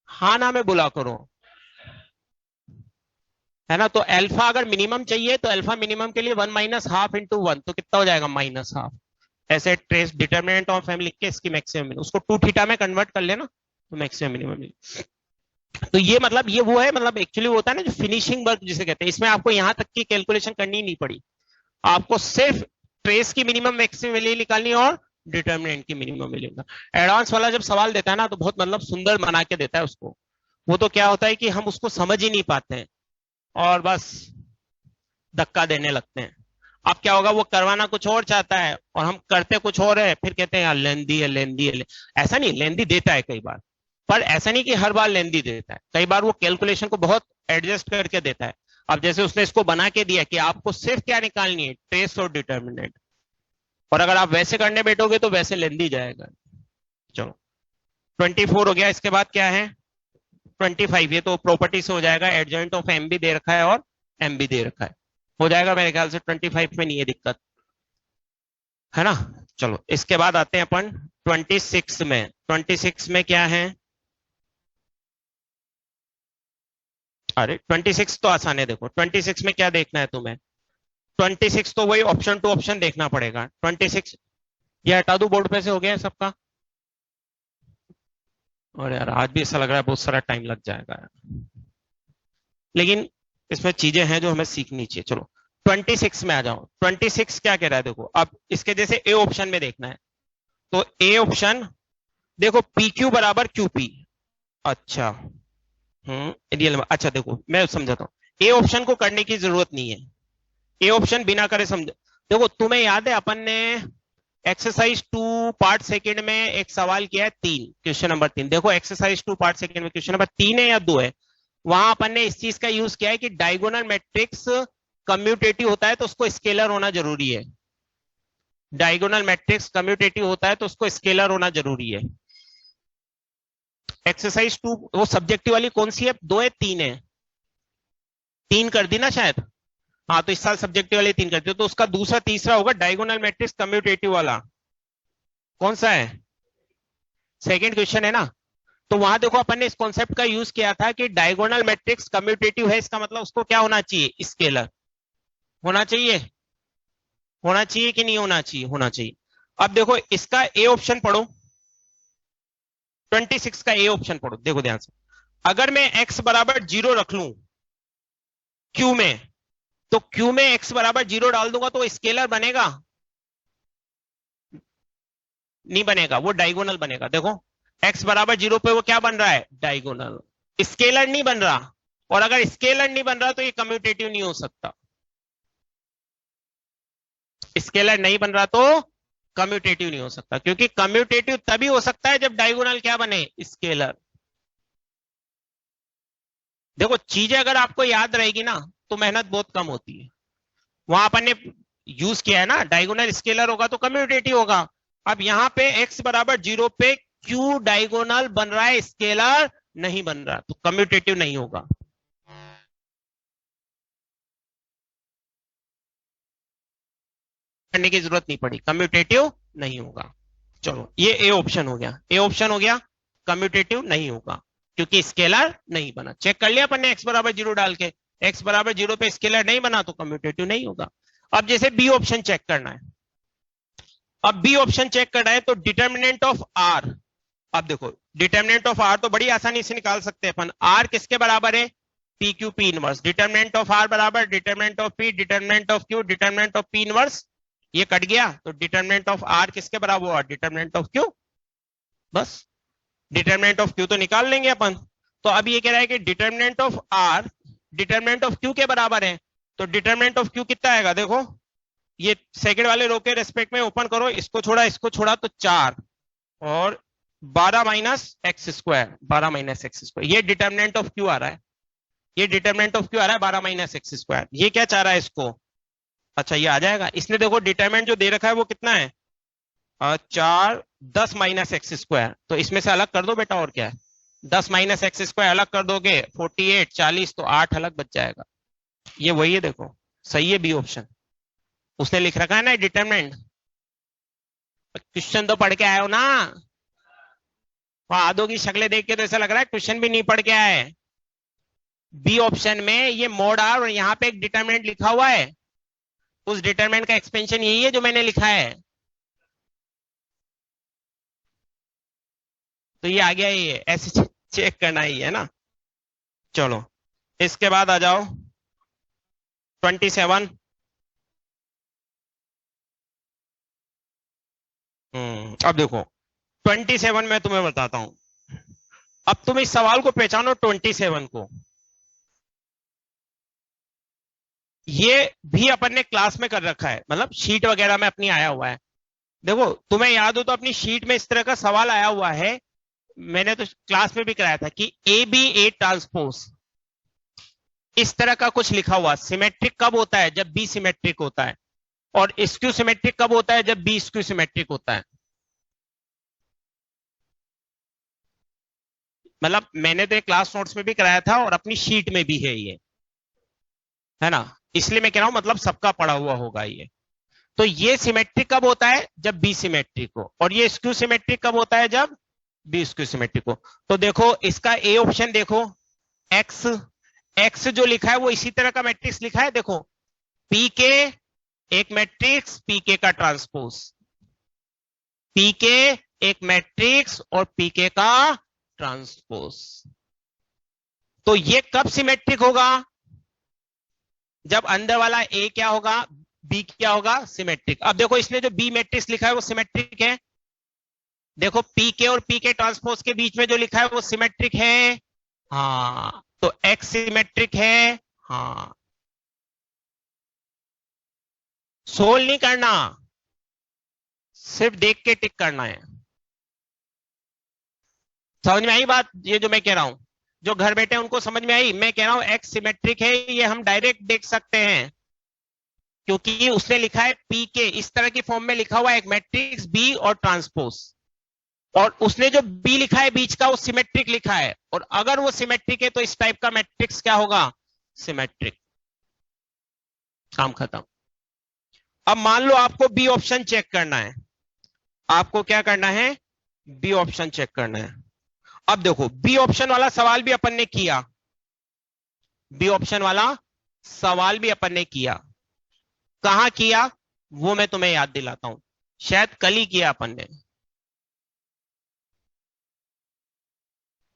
हाँ ना में बुला करो, है ना। तो अल्फा अगर मिनिमम चाहिए तो अल्फा मिनिमम के लिए 1 माइनस हाफ इंटू 1, तो कितना हो जाएगा, माइनस हाफ। ऐसे ट्रेस डिटर्मिनेंट ऑफ एम लिख के इसकी मैक्सिमम, उसको 2 थीटा में कन्वर्ट कर लेना तो मैक्सिमम मिनिमम। तो ये मतलब ये वो है, मतलब एक्चुअली वो होता है ना जो फिनिशिंग वर्क जिसे कहते हैं, इसमें आपको यहां तक की कैलकुलेशन करनी नहीं पड़ी, आपको सिर्फ ट्रेस की मिनिमम मैक्सिमम वैल्यू निकालनी और डिटर्मिनेंट की मिनिमम वैल्यू। एडवांस वाला जब सवाल देता है ना तो बहुत मतलब सुंदर बना के देता है उसको, वो तो क्या होता है कि हम उसको समझ ही नहीं पाते हैं और बस धक्का देने लगते हैं। अब क्या होगा, वो करवाना कुछ और चाहता है और हम करते कुछ और है, फिर कहते हैं यार लेंदी है, लेंदी है। ऐसा नहीं, लेंदी देता है कई बार, पर ऐसा नहीं कि हर बार लेंदी देता है, कई बार वो कैलकुलेशन को बहुत एडजस्ट करके देता है। अब जैसे उसने इसको बना के दिया कि आपको सिर्फ क्या निकालनी है, ट्रेस और डिटर्मिनेंट, और अगर आप वैसे करने बैठोगे तो वैसे लेंदी जाएगा। चलो 24 हो गया, इसके बाद क्या है 25, ये तो प्रॉपर्टी से हो जाएगा, एडजॉइंट ऑफ एम भी दे रखा है और एम भी दे रखा है, हो जाएगा मेरे ख्याल से 25 में नहीं है दिक्कत, है ना। चलो इसके बाद आते हैं अपन 26 में। 26 में क्या है, अरे 26 तो आसान है, देखो 26 में क्या देखना है तुम्हें, 26 तो वही ऑप्शन टू ऑप्शन देखना पड़ेगा। 26 ये हटा दू बोर्ड पे से, हो गया है सबका। और यार आज भी ऐसा लग रहा है बहुत सारा टाइम लग जाएगा यार, लेकिन इसमें चीजें हैं जो हमें सीखनी चाहिए। चलो 26 में आ जाओ। 26 क्या कह रहा है, देखो अब इसके जैसे ए ऑप्शन में देखना है, तो ए ऑप्शन देखो पी क्यू बराबर क्यू पी। अच्छा रियल, अच्छा देखो मैं समझाता हूं, ए ऑप्शन को करने की जरूरत नहीं है, ए ऑप्शन बिना करे समझ। देखो तुम्हें याद है अपन ने एक्सरसाइज 2 पार्ट सेकंड में एक सवाल किया है 3, क्वेश्चन नंबर 3। देखो एक्सरसाइज 2 पार्ट सेकंड में क्वेश्चन नंबर 3 है या 2 है, वहां अपन ने इस चीज का यूज किया है कि डायगोनल मैट्रिक्स कम्यूटेटिव होता है तो उसको स्केलर होना जरूरी है। डायगोनल मैट्रिक्स कम्यूटेटिव होता है तो उसको स्केलर होना जरूरी है। एक्सरसाइज 2 वो सब्जेक्टिव वाली कौन सी है, 2 है 3 है, 3 कर दी ना शायद, हाँ तो इस साल सब्जेक्टिव वाले 3 करते हो, तो उसका दूसरा तीसरा होगा डायगोनल मैट्रिक्स कम्यूटेटिव वाला, कौन सा है, सेकंड क्वेश्चन है ना। तो वहां देखो अपन ने इस कॉन्सेप्ट का यूज किया था कि डायगोनल मैट्रिक्स कम्यूटेटिव है, इसका मतलब उसको क्या होना चाहिए, स्केलर होना चाहिए, होना चाहिए कि नहीं होना चाहिए, होना चाहिए। अब देखो इसका ए ऑप्शन पढ़ो, 26 का ए ऑप्शन पढ़ो, देखो ध्यान से। अगर मैं x बराबर 0 रख लूं क्यू में, तो क्यू में x बराबर 0 डाल दूंगा तो स्केलर बनेगा, नहीं बनेगा, वो डायगोनल बनेगा। देखो x बराबर 0 पे वो क्या बन रहा है, डायगोनल, स्केलर नहीं बन रहा, और अगर स्केलर नहीं बन रहा तो ये कम्यूटेटिव नहीं हो सकता। स्केलर नहीं बन रहा तो कम्यूटेटिव नहीं हो सकता, क्योंकि कम्यूटेटिव तभी हो सकता है जब डायगोनल क्या बने, स्केलर। देखो चीजें अगर आपको याद रहेगी ना तो मेहनत बहुत कम होती है। वहां अपन ने यूज किया है ना, डायगोनल स्केलर होगा तो कम्यूटेटिव होगा। अब यहां पे x बराबर 0 पे क्यू डायगोनल बन रहा है, स्केलर नहीं बन रहा, तो कम्यूटेटिव नहीं होगा। करने की जरूरत नहीं पड़ी, कम्यूटेटिव नहीं होगा। चलो ये ए ऑप्शन हो गया, ए ऑप्शन हो गया, कम्यूटेटिव नहीं होगा क्योंकि स्केलर नहीं बना। चेक कर लिया अपन ने x बराबर 0 डाल के, x बराबर 0 पे स्केलर नहीं बना तो कम्यूटेटिव नहीं होगा। अब जैसे बी ऑप्शन चेक करना है, अब बी ऑप्शन चेक करना है तो डिटर्मिनेंट ऑफ आर। अब देखो डिटर्मिनेंट ऑफ आर तो बड़ी आसानी से निकाल सकते हैं अपन, आर किसके बराबर है, P Q P inverse. Determinant of R बराबर determinant of P determinant of Q determinant of P inverse. ये कट गया तो डिटर्मिनेंट ऑफ आर किसके बराबर हुआ, डिटर्मिनेंट ऑफ क्यू। बस डिटर्मिनेंट ऑफ क्यू तो निकाल लेंगे अपन। तो अब ये कह रहा है कि determinant of R determinant of Q के बराबर है, तो डिटर्मिनेंट ऑफ क्यू कितना आएगा, देखो ये सेकंड वाले रो के रेस्पेक्ट में ओपन करो, इसको छोड़ा तो 4 और 12 minus x square, 12 minus x square. ये डिटर्मिनेंट ऑफ क्यू आ रहा है, ये डिटर्मिनेंट ऑफ क्यू आ रहा है 12 माइनस एक्स स्क्वायर। ये क्या चाह रहा है इसको, अच्छा ये आ जाएगा। इसने देखो डिटर्मिनेंट जो दे रखा है वो कितना है, 4 10 माइनस एक्स स्क्वायर, तो इसमें से अलग कर दो बेटा, और क्या है 10 माइनस एक्स स्क्वायर अलग कर दोगे 48 40, तो 8 अलग बच जाएगा। ये वही है, देखो सही है बी ऑप्शन। उसने लिख रखा है ना डिटरमिनेंट, क्वेश्चन तो पढ़ के आए हो ना, वहां आदो की शक्लें देख के तो ऐसा लग रहा है क्वेश्चन भी नहीं पढ़ के आए। बी ऑप्शन में ये मोड आर और यहाँ पे एक डिटरमिनेंट लिखा हुआ है, उस डिटरमिनेंट का एक्सपेंशन यही है जो मैंने लिखा है, तो ये आ गया, ये ऐसे चेक करना ही है ना। चलो इसके बाद आ जाओ 27। अब देखो 27 में तुम्हें बताता हूं। अब तुम इस सवाल को पहचानो 27 को, ये भी अपन ने क्लास में कर रखा है, मतलब शीट वगैरह में अपनी आया हुआ है। देखो तुम्हें याद हो तो अपनी शीट में इस तरह का सवाल आया हुआ है, मैंने तो क्लास में भी कराया था कि ए बी ए ट्रांसपोज, इस तरह का कुछ लिखा हुआ। सिमेट्रिक कब होता है, जब बी सिमेट्रिक होता है, और स्क्यू सिमेट्रिक कब होता है, जब बी स्क्यू सिमेट्रिक होता है। मतलब मैंने तो क्लास नोट्स में भी कराया था और अपनी शीट में भी है ये, है ना, इसलिए मैं कह रहा हूं मतलब सबका पढ़ा हुआ होगा ये। तो ये सिमेट्रिक कब होता है, जब बी सिमेट्रिक हो, और ये स्क्यू सिमेट्रिक कब होता है, जब बी स्क्यू सिमेट्रिक हो। तो देखो इसका ए ऑप्शन देखो, एक्स, एक्स जो लिखा है वो इसी तरह का मैट्रिक्स लिखा है, देखो पी के एक मैट्रिक्स, पी के का ट्रांसपोज, पी के एक मैट्रिक्स और पी के का ट्रांसपोज। तो ये कब सिमेट्रिक होगा, जब अंदर वाला ए क्या होगा, बी क्या होगा, सिमेट्रिक। अब देखो इसने जो बी मैट्रिक्स लिखा है वो सिमेट्रिक है, देखो पी के और पी के ट्रांसपोज के बीच में जो लिखा है वो सिमेट्रिक है, हाँ, तो एक्स सिमेट्रिक है, हाँ। सोल्व नहीं करना, सिर्फ देख के टिक करना है। समझ में आई बात, ये जो मैं कह रहा हूं, जो घर बैठे उनको समझ में आई। मैं कह रहा हूं एक्स सिमेट्रिक है, ये हम डायरेक्ट देख सकते हैं क्योंकि उसने लिखा है पी के, इस तरह की फॉर्म में लिखा हुआ है एक मैट्रिक्स बी और ट्रांसपोज, और उसने जो बी लिखा है बीच का वो सिमेट्रिक लिखा है, और अगर वो सिमेट्रिक है तो इस टाइप का मैट्रिक्स क्या होगा, सिमेट्रिक। काम खत्म। अब मान लो आपको बी ऑप्शन चेक करना है, आपको क्या करना है, बी ऑप्शन चेक करना है। अब देखो बी ऑप्शन वाला सवाल भी अपन ने किया, बी ऑप्शन वाला सवाल भी अपन ने किया, कहां किया वो मैं तुम्हें याद दिलाता हूं, शायद कल ही किया अपन ने।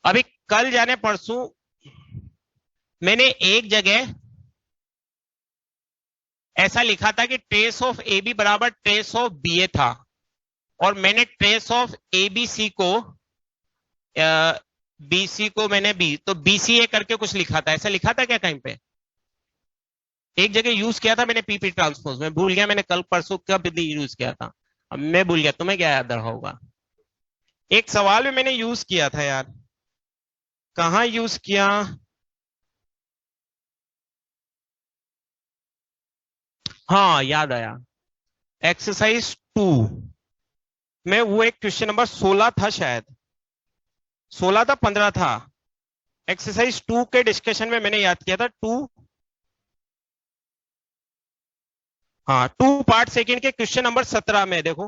अभी कल जाने परसों मैंने एक जगह ऐसा लिखा था कि ट्रेस ऑफ ए बी बराबर ट्रेस ऑफ बी ए था, और मैंने trace of A B C को बीसी को मैंने बी तो बीसीए करके कुछ लिखा था, ऐसा लिखा था क्या कहीं पे, एक जगह यूज किया था मैंने पीपी ट्रांसपोज में, भूल गया मैंने कल परसों कब यूज किया था। अब मैं भूल गया, तुम्हें क्या याद रहा होगा? एक सवाल में मैंने यूज किया था यार, कहाँ यूज किया? हाँ याद आया, एक्सरसाइज 2 में वो एक क्वेश्चन नंबर 16 था शायद, 16 था 15 था। एक्सरसाइज 2 के डिस्कशन में मैंने याद किया था 2, हाँ 2 पार्ट सेकंड के क्वेश्चन नंबर 17 में देखो,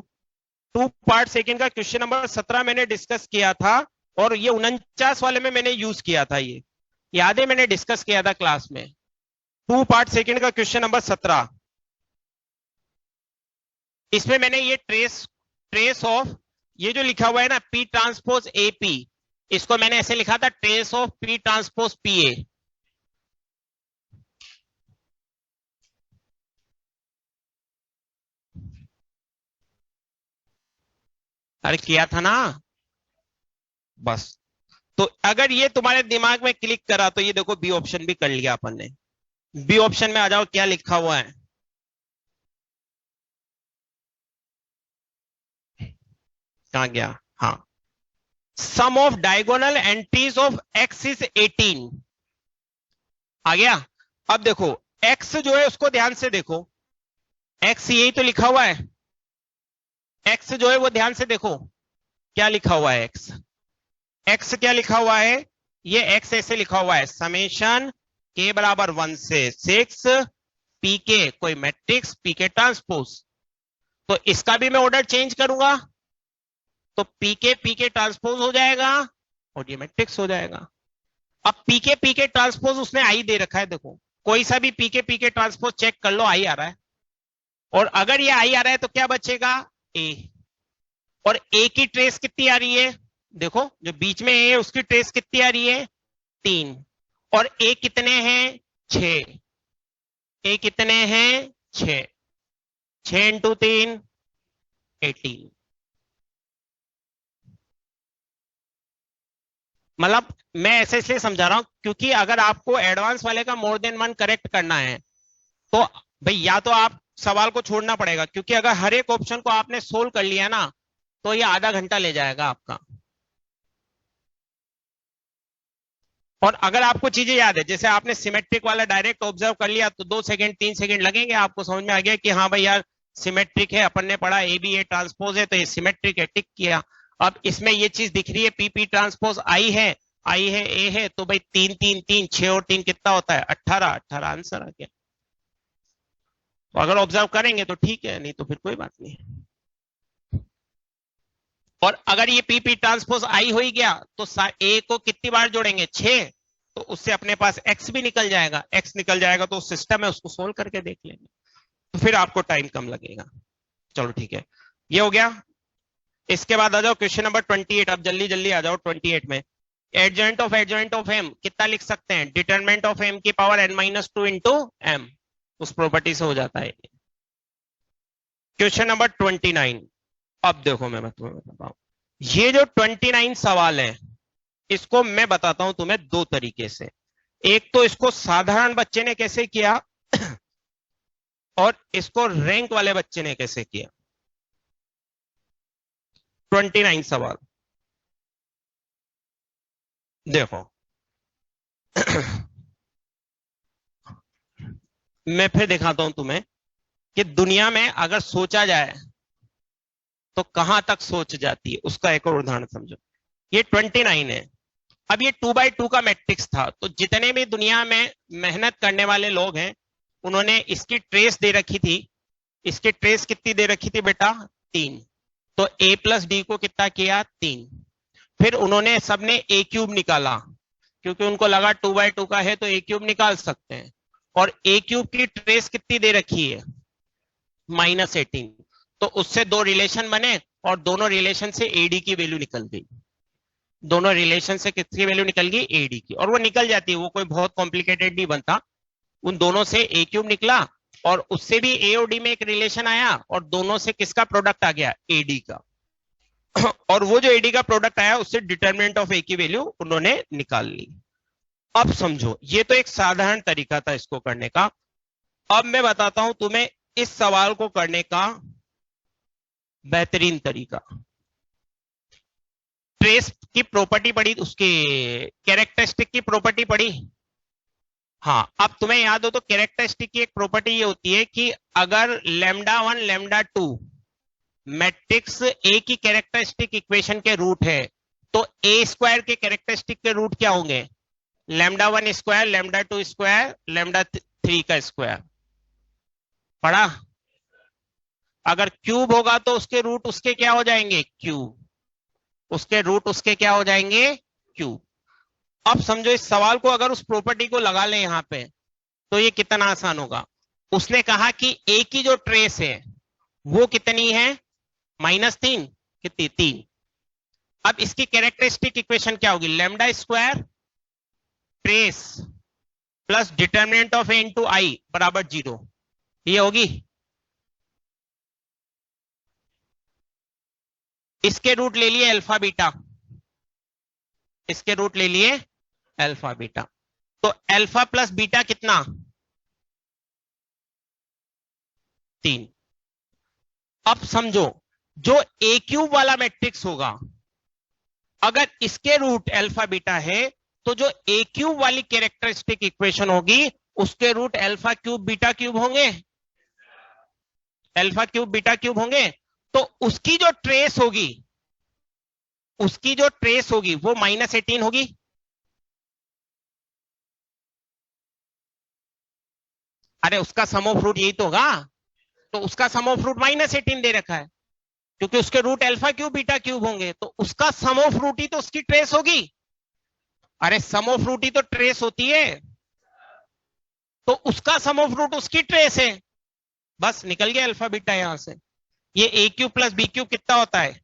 2 पार्ट सेकंड का क्वेश्चन नंबर 17 मैंने डिस्कस किया था, और ये 49 वाले में मैंने यूज किया था, ये याद है मैंने डिस्कस किया था क्लास में। 2 पार्ट सेकंड का क्वेश्चन नंबर 17, इसमें मैंने ये ट्रेस ट्रेस ऑफ, ये जो लिखा हुआ है ना पी ट्रांसपोज ए पी, इसको मैंने ऐसे लिखा था trace of P transpose P A. अरे किया था ना, बस। तो अगर ये तुम्हारे दिमाग में क्लिक करा तो ये देखो बी ऑप्शन भी कर लिया अपन ने। बी ऑप्शन में आ जाओ, क्या लिखा हुआ है? कहां गया? हाँ, sum of diagonal entries of X is 18। आ गया? अब देखो एक्स जो है उसको ध्यान से देखो, एक्स यही तो लिखा हुआ है, एक्स जो है वो ध्यान से देखो क्या लिखा हुआ है। एक्स एक्स क्या लिखा हुआ है? ये एक्स ऐसे लिखा हुआ है, समेशन के बराबर 1 से 6 पी के कोई मैट्रिक्स पी के ट्रांसपोज। तो इसका भी मैं ऑर्डर चेंज करूंगा तो पी के ट्रांसपोज हो जाएगा और ये मैट्रिक्स हो जाएगा। अब पी के ट्रांसपोज उसने आई दे रखा है, देखो कोई सा भी पी के ट्रांसपोज चेक कर लो, आई आ रहा है। और अगर ये आई आ रहा है तो क्या बचेगा? ए। और ए की ट्रेस कितनी आ रही है? देखो जो बीच में ए है उसकी ट्रेस कितनी आ रही है? 3। और ए कितने हैं? 6। ए कितने हैं? 6। 6 इंटू 3 18। मतलब मैं ऐसे इसलिए समझा रहा हूं क्योंकि अगर आपको एडवांस वाले का मोर देन 1 करेक्ट करना है तो भाई या तो आप सवाल को छोड़ना पड़ेगा, क्योंकि अगर हर एक ऑप्शन को आपने सोल्व कर लिया ना तो ये आधा घंटा ले जाएगा आपका। और अगर आपको चीजें याद है, जैसे आपने सिमेट्रिक वाला डायरेक्ट ऑब्जर्व कर लिया तो 2 सेकंड 3 सेकंड लगेंगे, आपको समझ में आ गया कि हाँ भाई यार सिमेट्रिक है, अपन ने पढ़ा ए बी ए ट्रांसपोज है तो ये सिमेट्रिक है, टिक किया। अब इसमें ये चीज दिख रही है पी ट्रांसपोज आई है, आई है ए है, तो भाई 3 3 3 6 और 3 कितना होता है? 18। 18 आंसर आ गया। तो अगर ऑब्जर्व करेंगे तो ठीक है, नहीं तो फिर कोई बात नहीं है। और अगर ये पी ट्रांसपोज आई हो ही गया तो ए को कितनी बार जोड़ेंगे? 6। तो उससे अपने पास एक्स भी निकल जाएगा, एक्स निकल जाएगा तो सिस्टम है उसको सोल्व करके देख लेंगे, तो फिर आपको टाइम कम लगेगा। चलो ठीक है, ये हो गया। इसके बाद आ जाओ क्वेश्चन नंबर 28। अब जल्दी जल्दी आ जाओ 28 में। एडजॉइंट ऑफ एम कितना लिख सकते हैं? डिटरमिनेंट ऑफ एम की पावर n-2 इंटू एम, उस प्रॉपर्टी से हो जाता है। Question number 29। अब देखो मैं तुम्हें बताता हूं, ये जो 29 सवाल है इसको मैं बताता हूं तुम्हें दो तरीके से। एक तो इसको साधारण बच्चे ने कैसे किया और इसको रैंक वाले बच्चे ने कैसे किया। 29 सवाल देखो मैं फिर दिखाता हूं तुम्हें कि दुनिया में अगर सोचा जाए तो कहां तक सोच जाती है, उसका एक और उदाहरण समझो। ये 29 है। अब ये 2x2 का मैट्रिक्स था, तो जितने भी दुनिया में मेहनत करने वाले लोग हैं उन्होंने इसकी ट्रेस दे रखी थी। इसकी ट्रेस कितनी दे रखी थी बेटा? 3। तो a प्लस डी को कितना किया? 3। फिर उन्होंने सबने a क्यूब निकाला, क्योंकि उनको लगा 2x2 का है तो a क्यूब निकाल सकते हैं। और a क्यूब की ट्रेस कितनी दे रखी है? -18। तो उससे दो रिलेशन बने और दोनों रिलेशन से ad की वैल्यू निकल गई। दोनों रिलेशन से किसकी वैल्यू निकल गई? ad की। और वो निकल जाती है, वो कोई बहुत कॉम्प्लिकेटेड नहीं बनता। उन दोनों से a क्यूब निकला और उससे भी a और d में एक रिलेशन आया और दोनों से किसका प्रोडक्ट आ गया? ad का। और वो जो ad का प्रोडक्ट आया उससे डिटरमिनेंट ऑफ a की वैल्यू उन्होंने निकाल ली। अब समझो, ये तो एक साधारण तरीका था इसको करने का। अब मैं बताता हूं तुम्हें इस सवाल को करने का बेहतरीन तरीका। ट्रेस की प्रॉपर्टी पढ़ी, उसके कैरेक्टरिस्टिक की प्रॉपर्टी पढ़ी। हाँ, अब तुम्हें याद हो तो कैरेक्टरिस्टिक की एक प्रॉपर्टी ये होती है कि अगर λ1 λ2 मैट्रिक्स ए की कैरेक्टरिस्टिक इक्वेशन के रूट है तो ए स्क्वायर के कैरेक्टरिस्टिक के रूट क्या होंगे? λ1 स्क्वायर, λ2 स्क्वायर, λ3 का स्क्वायर। पढ़ा? अगर क्यूब होगा तो उसके रूट उसके क्या हो जाएंगे? क्यूब। उसके रूट उसके क्या हो जाएंगे? क्यूब। अब समझो इस सवाल को अगर उस प्रॉपर्टी को लगा लें यहां पे तो ये कितना आसान होगा। उसने कहा कि ए की जो ट्रेस है वो कितनी है? -3। कितनी? 3। अब इसकी कैरेक्टरिस्टिक इक्वेशन क्या होगी? Lambda square trace plus determinant of A into I बराबर 0। ये होगी। इसके रूट ले लिए अल्फा बीटा, इसके रूट ले लिए अल्फा बीटा, तो अल्फा प्लस बीटा कितना? 3। अब समझो जो ए क्यूब वाला मैट्रिक्स होगा अगर इसके रूट अल्फा बीटा है तो जो ए क्यूब वाली कैरेक्टरिस्टिक इक्वेशन होगी उसके root alpha cube beta cube होंगे, अल्फा क्यूब बीटा क्यूब होंगे। तो उसकी जो ट्रेस होगी, उसकी जो ट्रेस होगी वो -18 होगी। अरे उसका सम ऑफ रूट यही तो होगा, तो उसका सम ऑफ रूट -18 दे रखा है क्योंकि उसके root alpha cube beta cube होंगे, तो उसका सम ऑफ रूट ही तो उसकी ट्रेस होगी। अरे सम ऑफ रूट ही तो ट्रेस होती है, तो उसका सम ऑफ रूट उसकी ट्रेस है। बस निकल गया अल्फा बीटा यहां से। ये A cube plus B cube कितना होता है?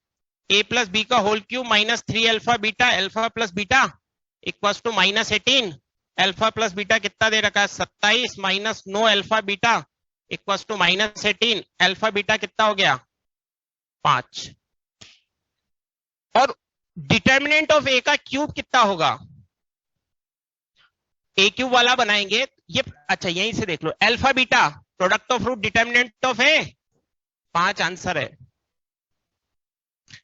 ए प्लस बी का whole cube -3 alpha beta, alpha plus beta equals to -18। Alpha plus beta कितना दे रखा है? 27 -9 alpha beta equals to -18। Alpha beta कितना हो गया? 5। और डिटर्मिनेंट ऑफ ए का क्यूब कितना होगा? ए क्यूब वाला बनाएंगे ये। अच्छा यहीं से देख लो, alpha beta product of root determinant of A 5 answer है।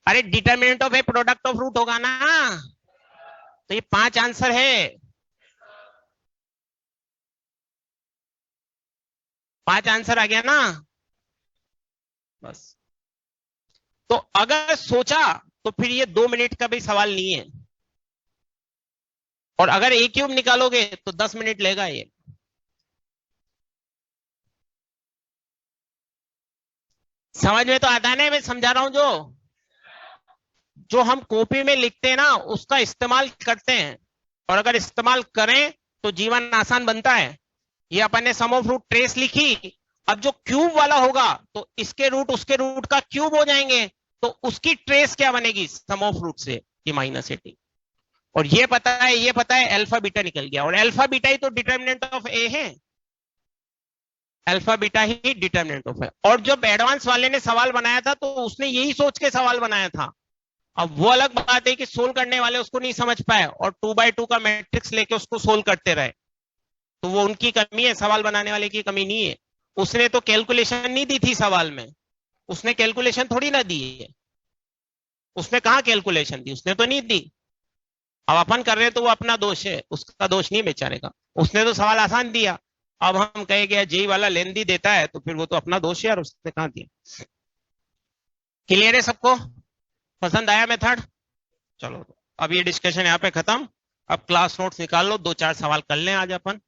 अरे determinant of A product of root होगा ना, तो ये 5 आंसर है। 5 आंसर आ गया ना। बस तो अगर सोचा तो फिर ये 2 मिनट का भी सवाल नहीं है, और अगर ए क्यूब निकालोगे तो 10 मिनट लेगा ये। समझ में तो आता है ना? मैं समझा रहा हूं जो हम कॉपी में लिखते हैं ना उसका इस्तेमाल करते हैं, और अगर इस्तेमाल करें तो जीवन आसान बनता है। ये अपन ने सम ऑफ रूट ट्रेस लिखी, अब जो क्यूब वाला होगा तो इसके रूट उसके रूट का क्यूब हो जाएंगे, तो उसकी ट्रेस क्या बनेगी? सम ऑफ रूट से ये -18। और ये पता है अल्फा बीटा निकल गया, और अल्फा बीटा ही तो डिटर्मिनेंट ऑफ ए है, alpha beta he determinant of है। और जब एडवांस वाले ने सवाल बनाया था तो उसने यही सोच के सवाल बनाया था। अब वो अलग बात है कि सोल्व करने वाले उसको नहीं समझ पाए और 2x2 का मैट्रिक्स लेके उसको सोल्व करते रहे, तो वो उनकी कमी है, सवाल बनाने वाले की कमी नहीं है। उसने तो कैलकुलेशन नहीं दी थी सवाल में, उसने कैलकुलेशन थोड़ी ना दी है, उसने कहा कैलकुलेशन दी? उसने तो नहीं दी। अब अपन कर रहे हैं तो वो अपना दोष है, उसका दोष नहीं बेचारे का। उसने तो सवाल आसान दिया, अब हम कहे गया जेई वाला लेंदी देता है तो फिर वो तो अपना दोष है यार, उसने कहा दिया। क्लियर है सबको? पसंद आया मेथड? चलो अब ये डिस्कशन यहाँ पे खत्म। अब क्लास नोट्स निकाल लो, 2-4 सवाल कर लें आज अपन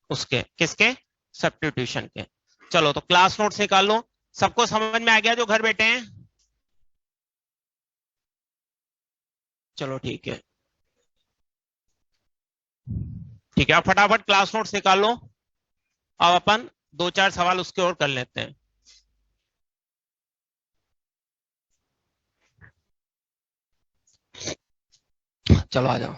उसके। किसके? सब्स्टिट्यूशन के। चलो तो क्लास नोट्स निकाल लो। सबको समझ में आ गया जो घर बैठे हैं? चलो ठीक है, ठीक है। आप फटाफट क्लास नोट्स निकाल लो, अब अपन 2-4 सवाल उसके और कर लेते हैं। चलो आ जाओ,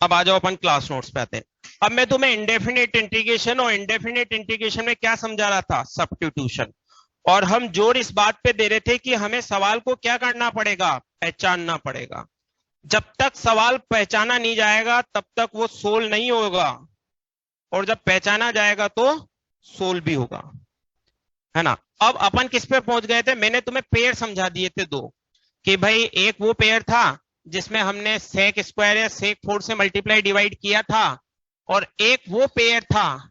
अब आ जाओ अपन क्लास नोट्स पे आते हैं। अब मैं तुम्हें इंडेफिनिट इंटीग्रेशन और इंडेफिनिट इंटीग्रेशन में क्या समझा रहा था? सब्स्टिट्यूशन। और हम जोर इस बात पे दे रहे थे कि हमें सवाल को क्या करना पड़ेगा? पहचानना पड़ेगा। जब तक सवाल पहचाना नहीं जाएगा तब तक वो सोल्व नहीं होगा, और जब पहचाना जाएगा तो सोल्व भी होगा। है ना। अब अपन किस पे पहुंच गए थे, मैंने तुम्हें पेयर समझा दिए थे दो, कि भाई एक वो पेयर था जिसमें हमने सेक स्क्वायर या सेक 4 से मल्टीप्लाई डिवाइड किया था, और एक वो पेयर था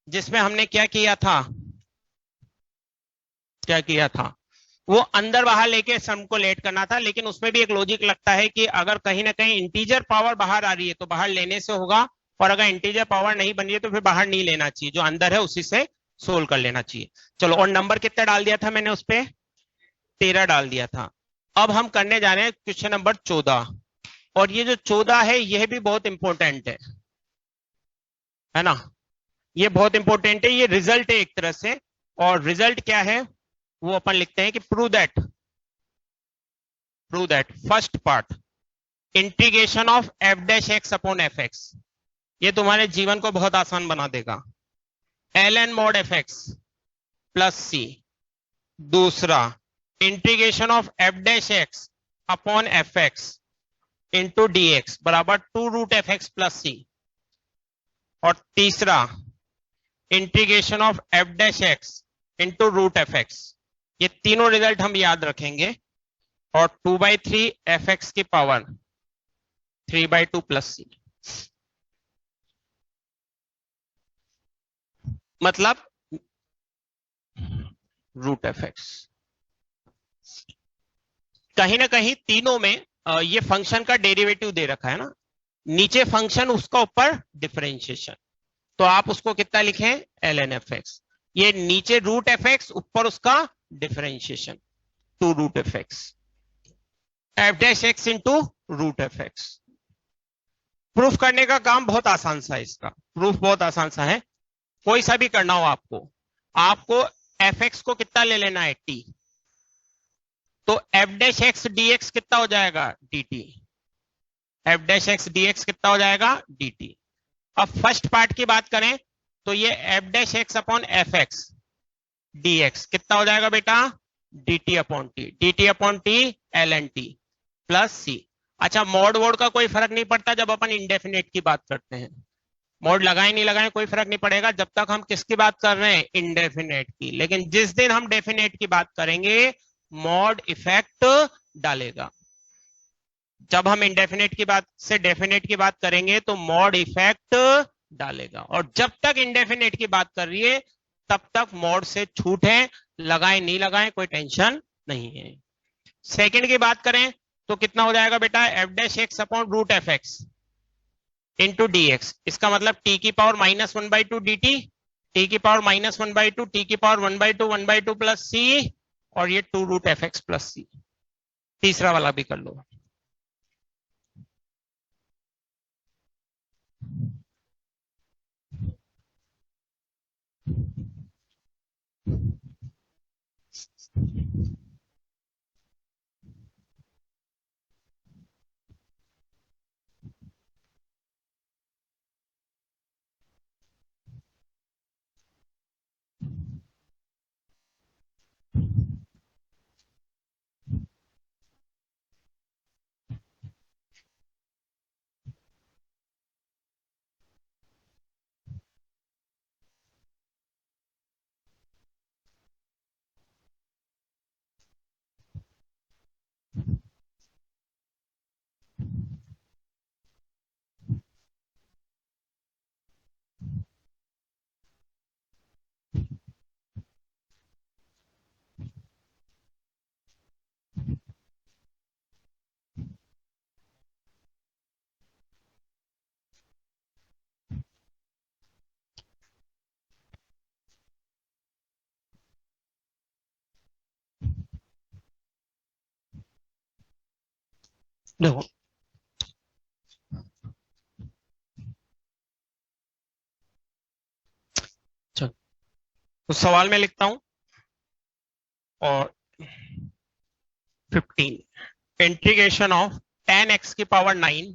जिसमें हमने क्या किया था, क्या किया था, वो अंदर बाहर लेके सम को लेट करना था। लेकिन उसमें भी एक लॉजिक लगता है कि अगर कहीं ना कहीं इंटीजर पावर बाहर आ रही है तो बाहर लेने से होगा, और अगर इंटीजर पावर नहीं बन रही है तो फिर बाहर नहीं लेना चाहिए, जो अंदर है उसी से सोल्व कर लेना चाहिए। चलो, और नंबर कितना डाल दिया था मैंने उस पर, 13 डाल दिया था। अब हम करने जा रहे हैं क्वेश्चन नंबर 14, और ये जो 14 है यह भी बहुत इंपॉर्टेंट है ना, ये बहुत इंपॉर्टेंट है, ये रिजल्ट है एक तरह से। और रिजल्ट क्या है वो अपन लिखते हैं कि prove that first part integration of F dash X upon F X, ये तुम्हारे जीवन को बहुत आसान बना देगा, L N mod F X plus C. दूसरा, integration of F dash X upon F X into D X बराबर 2 root F X plus C. और तीसरा, integration of F dash X into root F X. ये तीनों रिजल्ट हम याद रखेंगे, और 2/3 एफ एक्स की पावर 3/2 प्लस सी, मतलब रूट एफ एक्स। कहीं ना कहीं तीनों में ये फंक्शन का डेरिवेटिव दे रखा है ना, नीचे फंक्शन उसका ऊपर डिफरेंशिएशन, तो आप उसको कितना लिखें, एल एन एफ एक्स। ये नीचे रूट एफ एक्स, ऊपर उसका differentiation 2 root F X, F dash X into root F X. Proof करने का काम बहुत आसान सा है, इसका प्रूफ बहुत आसान सा है, कोई सा भी करना हो आपको एफ एक्स को कितना ले लेना है, टी, तो F dash X D X कितना हो जाएगा, D T. F dash X D X कितना हो जाएगा, डी टी। अब फर्स्ट पार्ट की बात करें तो ये F dash X upon F X D X कितना हो जाएगा बेटा, D T upon T L N T plus C. अच्छा, मॉड वोड का कोई फर्क नहीं पड़ता जब अपन इंडेफिनेट की बात करते हैं, मॉड लगाए नहीं लगाए कोई फर्क नहीं पड़ेगा जब तक हम किसकी बात कर रहे हैं, इंडेफिनेट की। लेकिन जिस दिन हम डेफिनेट की बात करेंगे मॉड इफेक्ट डालेगा। जब हम इंडेफिनेट की बात से डेफिनेट की बात करेंगे तो मॉड इफेक्ट डालेगा, और जब तक इंडेफिनेट की बात कर रही है तब तक मॉड से छूट है, लगाए नहीं लगाए कोई टेंशन नहीं है। सेकंड की बात करें तो कितना हो जाएगा बेटा, F dash X upon root F X into D X, इसका मतलब टी की पावर -1/2 डी टी, टी की पावर -1/2, टी की पावर 1/2 प्लस सी, और ये 2 root F X plus C. तीसरा वाला भी कर लो। देखो, चल तो सवाल में लिखता हूं, और 15 इंटीग्रेशन ऑफ tan x की पावर 9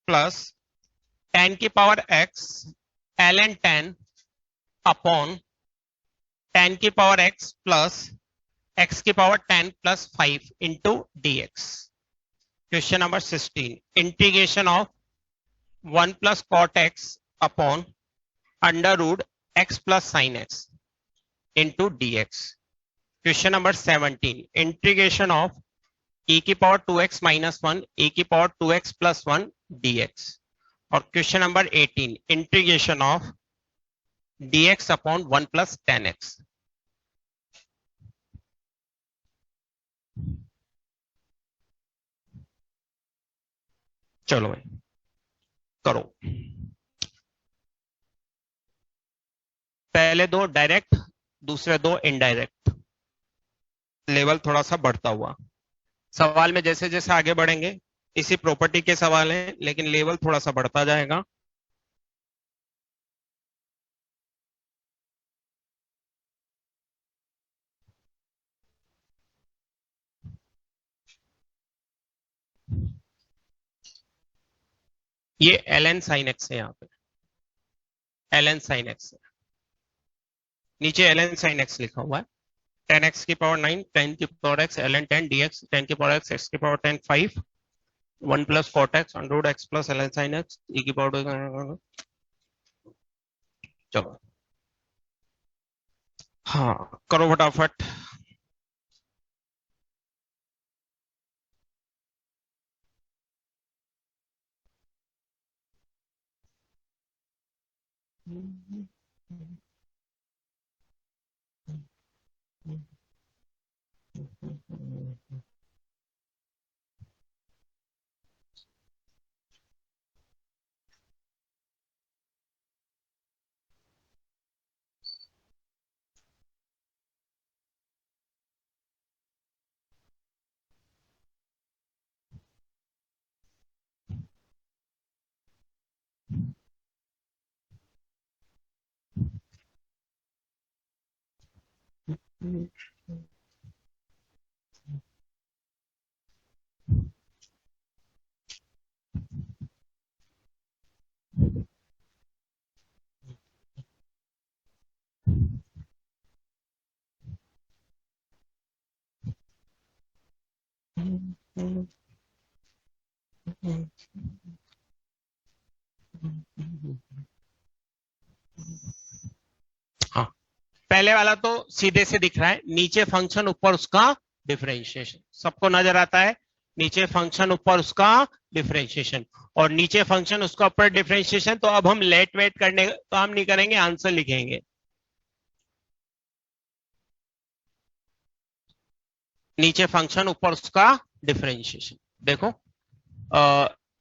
प्लस tan की power x ln tan upon tan की पावर x प्लस x की power 10 plus 5 into D X. Question number 16, integration of 1 plus cot X upon under root x plus sine X. into dx. Question number 17, integration of e की पावर 2x minus 1 e की पावर 2x plus 1 dx. और question number 18, integration of dx upon 1 plus 10x. चलो भाई करो। पहले दो डायरेक्ट, दूसरे दो इनडायरेक्ट। लेवल थोड़ा सा बढ़ता हुआ सवाल में जैसे जैसे आगे बढ़ेंगे, इसी प्रॉपर्टी के सवाल हैं लेकिन लेवल थोड़ा सा बढ़ता जाएगा। ये ln sin x है, यहाँ पे ln sin x है, नीचे ln sin x लिखा हुआ है। 10x की पावर 9, 10 की पावर x ln 10 dx, 10 की पावर x, x की power 10 5, 1 plus cot x under x plus ln sin x e की पावर। चलो हाँ करो फटाफट। हाँ पहले वाला तो सीधे से दिख रहा है, नीचे फंक्शन ऊपर उसका डिफरेंशिएशन, सबको नजर आता है। नीचे फंक्शन ऊपर उसका डिफरेंशिएशन, और नीचे फंक्शन उसका ऊपर डिफरेंशिएशन। तो अब हम लेट वेट करने काम नहीं करेंगे, आंसर लिखेंगे। नीचे फंक्शन ऊपर उसका डिफरेंशिएशन। देखो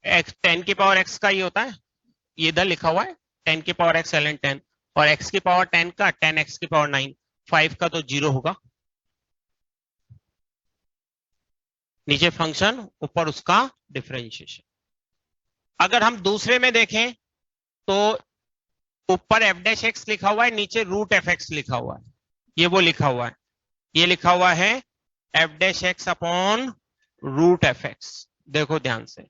एक्स 10 की पावर एक्स का ये होता है, ये इधर लिखा हुआ है 10 की पावर एक्स ln 10, और x की पावर 10 का 10x की पावर 9, 5 का तो 0 होगा। नीचे फंक्शन ऊपर उसका डिफरेंशिएशन। अगर हम दूसरे में देखें तो ऊपर एफ डैश एक्स लिखा हुआ है, नीचे रूट एफ एक्स लिखा हुआ है। ये वो लिखा हुआ है, ये लिखा हुआ है F dash X upon root F X. देखो ध्यान से,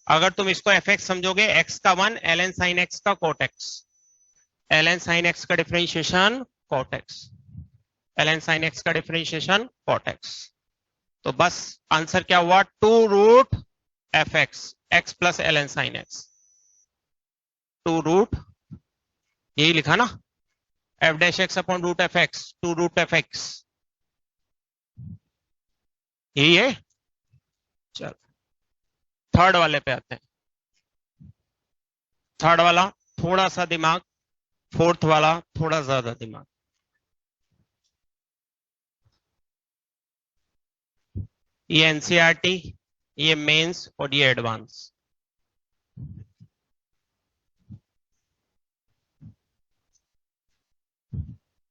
अगर तुम इसको एफ एक्स समझोगे, एक्स का 1 ln sin x का cot x, ln sin x का differentiation cot x, ln sin x का डिफरेंशिएशन cot x। तो बस आंसर क्या हुआ, 2 root F X, X plus ln sin x, 2 root, यही लिखा ना, F dash X upon root F X, 2 root F X, यही है। चल थर्ड वाले पे आते हैं। थर्ड वाला थोड़ा सा दिमाग, फोर्थ वाला थोड़ा ज्यादा दिमाग। ये एनसीईआरटी, ये मेंस और ये एडवांस।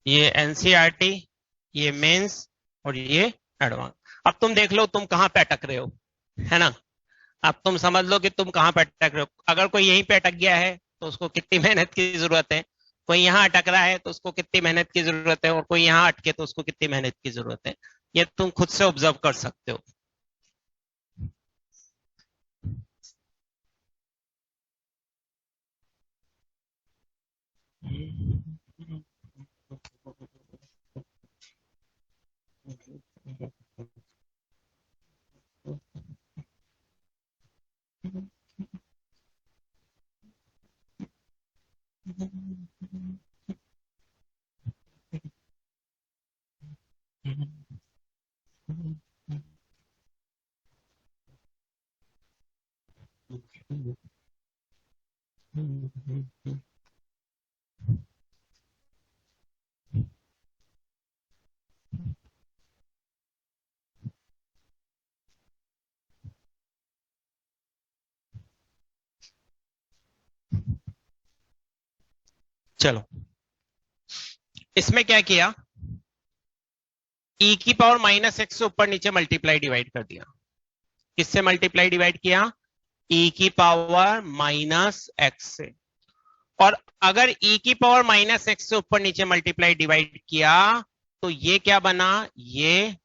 ये एनसीईआरटी, ये मेंस और ये एडवांस। अब तुम देख लो तुम कहां पे अटक रहे हो, है ना। अब तुम समझ लो कि तुम कहां पे अटक रहे हो। अगर कोई यहीं पे अटक गया है तो उसको कितनी मेहनत की जरूरत है, कोई यहाँ अटक रहा है तो उसको कितनी मेहनत की जरूरत है, और कोई यहाँ अटके तो उसको कितनी मेहनत की जरूरत है, ये तुम खुद से ऑब्जर्व कर सकते हो। चलो, इसमें क्या किया, e की पावर माइनस एक्स से ऊपर नीचे मल्टीप्लाई डिवाइड कर दिया। किससे मल्टीप्लाई डिवाइड किया, e की पावर माइनस एक्स से। और अगर e की पावर माइनस एक्स से ऊपर नीचे मल्टीप्लाई डिवाइड किया तो ये क्या बना, ये,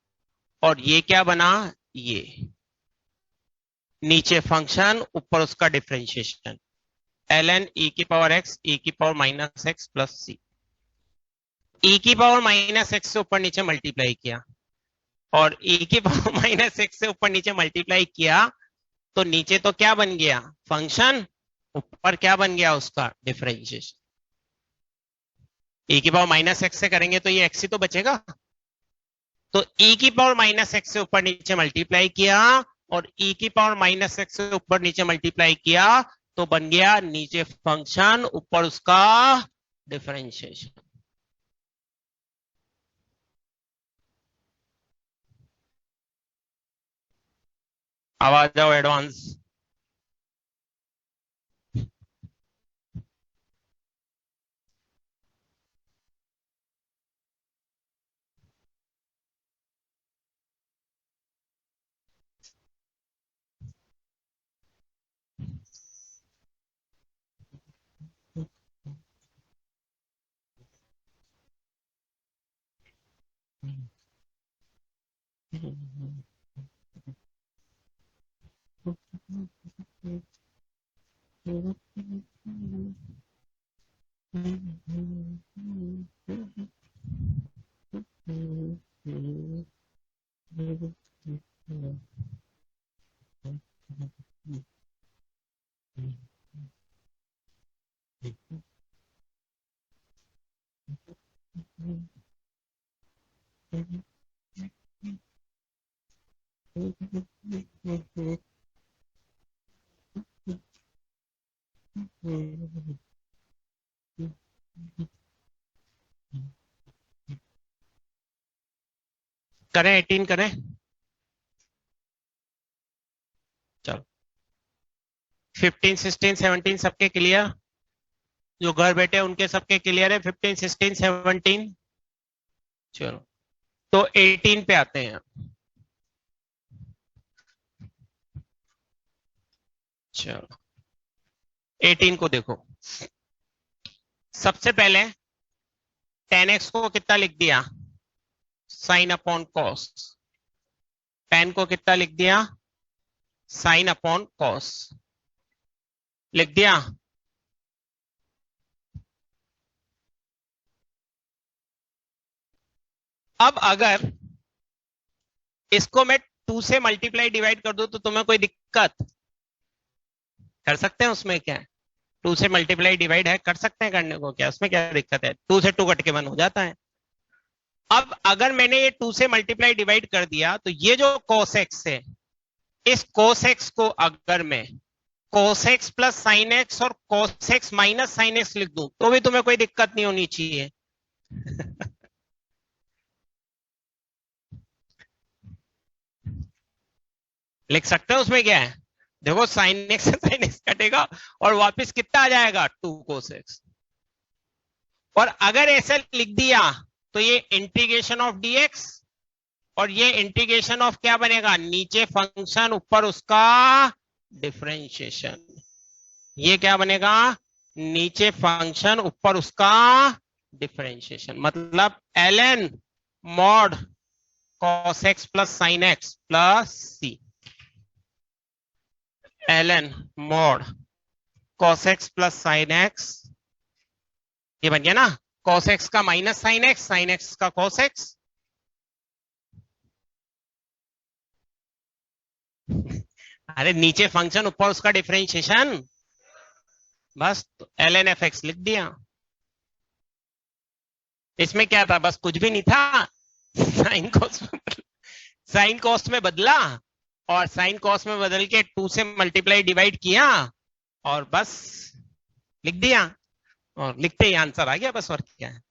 और ये क्या बना, ये। नीचे फंक्शन, ऊपर उसका डिफरेंशिएशन, ln e की पावर x e की पावर माइनस एक्स प्लस सी। e की पावर माइनस एक्स से ऊपर नीचे मल्टीप्लाई किया, और e की पावर माइनस एक्स से ऊपर नीचे मल्टीप्लाई किया तो नीचे तो क्या बन गया, फंक्शन, ऊपर क्या बन गया, उसका डिफरेंशिएशन। e की पावर माइनस एक्स से करेंगे तो ये x ही तो बचेगा। तो e की पावर माइनस एक्स से ऊपर नीचे मल्टीप्लाई किया, और e की पावर माइनस एक्स से ऊपर नीचे मल्टीप्लाई किया तो बन गया नीचे फंक्शन, ऊपर उसका डिफरेंशिएशन। अब आ जाओ एडवांस। करें 18 करें, चलो 15 16 17 सबके क्लियर, जो घर बैठे उनके सबके क्लियर है 15 16 17। चलो तो 18 पे आते हैं। चलो 18 को देखो, सबसे पहले 10x को कितना लिख दिया, साइन अपॉन कॉस। 10 को कितना लिख दिया, साइन अपॉन कॉस, लिख दिया। अब अगर इसको मैं 2 से मल्टीप्लाई डिवाइड कर दूं तो तुम्हें कोई दिक्कत, कर सकते हैं उसमें क्या है, 2 से मल्टीप्लाई डिवाइड है, कर सकते हैं करने को, क्या उसमें क्या दिक्कत है, 2 से 2 कट के 1 हो जाता है। अब अगर मैंने ये 2 से मल्टीप्लाई डिवाइड कर दिया तो ये जो cos x है, इस cos x को अगर मैं cos x plus sine x और cos x minus sine x लिख दूं तो भी तुम्हें कोई दिक्कत नहीं होनी चाहिए। लिख सकते हो, उसमें क्या है, देखो साइन एक्स से साइन एक्स कटेगा और वापस कितना आ जाएगा, 2 cos x। और अगर ऐसे लिख दिया तो ये इंटीग्रेशन ऑफ dx, और ये इंटीग्रेशन ऑफ क्या बनेगा, नीचे फंक्शन ऊपर उसका डिफरेंशिएशन। ये क्या बनेगा, नीचे फंक्शन ऊपर उसका डिफरेंशिएशन, मतलब ln mod cos x plus sine X plus C. ln mod cos x plus sine X, ये बन गया ना, cos x का माइनस साइन एक्स का cos x। अरे नीचे फंक्शन ऊपर उसका डिफरेंशिएशन, बस तो ln एफ एक्स लिख दिया। इसमें क्या था, बस कुछ भी नहीं था, साइन कॉस्ट में बदला और साइन कॉस में बदल के 2 से मल्टीप्लाई डिवाइड किया और बस लिख दिया, और लिखते ही आंसर आ गया, बस और क्या है।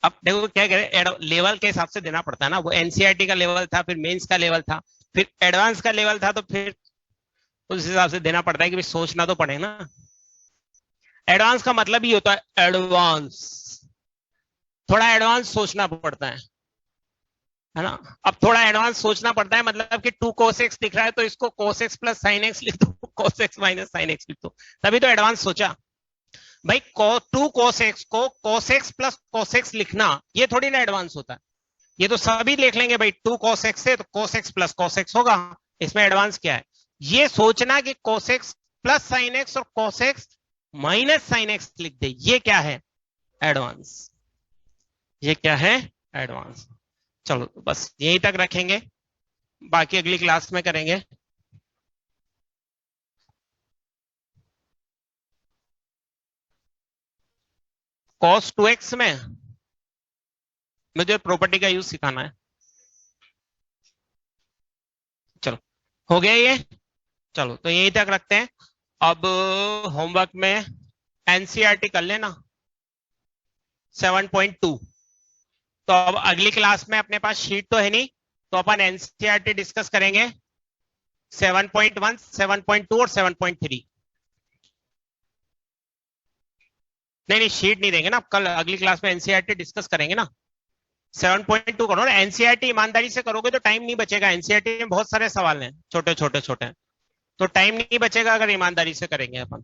अब देखो क्या करें, लेवल के हिसाब से देना पड़ता है ना, वो एनसीईआरटी का लेवल था, फिर मेंस का लेवल था, फिर एडवांस का लेवल था, तो फिर उस हिसाब से देना पड़ता है कि भाई सोचना तो पड़े ना। एडवांस का मतलब ही होता है एडवांस, थोड़ा एडवांस सोचना पड़ता है ना। अब थोड़ा एडवांस सोचना पड़ता है, मतलब कि 2 cos x दिख रहा है तो इसको cos x plus sine x लिख दो, cos x minus sine x लिख दो, तभी तो एडवांस सोचा। भाई 2 cos x को cos x plus cos x लिखना ये थोड़ी ना एडवांस होता है, ये तो सभी देख लेंगे भाई 2 cos x से तो cos x plus cos x होगा, इसमें एडवांस क्या है? ये सोचना कि cos x plus sine x और cos x minus sine x लिख दे, ये क्या है? एडवांस। ये क्या है? एडवांस। चलो तो बस यहीं तक रखेंगे, बाकी अगली क्लास में करेंगे। cos 2x में मुझे प्रॉपर्टी का यूज सिखाना है। चलो हो गया ये, चलो तो यहीं तक रखते हैं। अब होमवर्क में एनसीईआरटी कर लेना 7.2। तो अब अगली क्लास में अपने पास शीट तो है नहीं, तो अपन एनसीईआरटी डिस्कस करेंगे 7.1, 7.2 और 7.3। नहीं नहीं शीट नहीं देंगे ना, कल अगली क्लास में एनसीईआरटी डिस्कस करेंगे ना। 7.2 करो ना, एनसीईआरटी ईमानदारी से करोगे तो टाइम नहीं बचेगा, एनसीईआरटी में बहुत सारे सवाल हैं छोटे छोटे छोटे, तो टाइम नहीं बचेगा अगर ईमानदारी से करेंगे अपन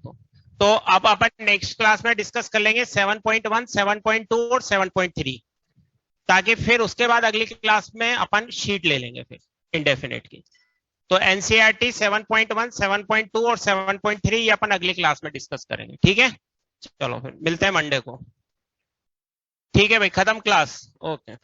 तो अब अपन नेक्स्ट क्लास में डिस्कस कर लेंगे 7.1, 7.2 और 7.3, ताकि फिर उसके बाद अगली क्लास में अपन शीट ले लेंगे फिर इंडेफिनेट की। तो एनसीईआरटी 7.1, 7.2 और 7.3 ये अपन अगली क्लास में डिस्कस करेंगे, ठीक है। चलो फिर मिलते हैं मंडे को, ठीक है भाई, खत्म क्लास, ओके।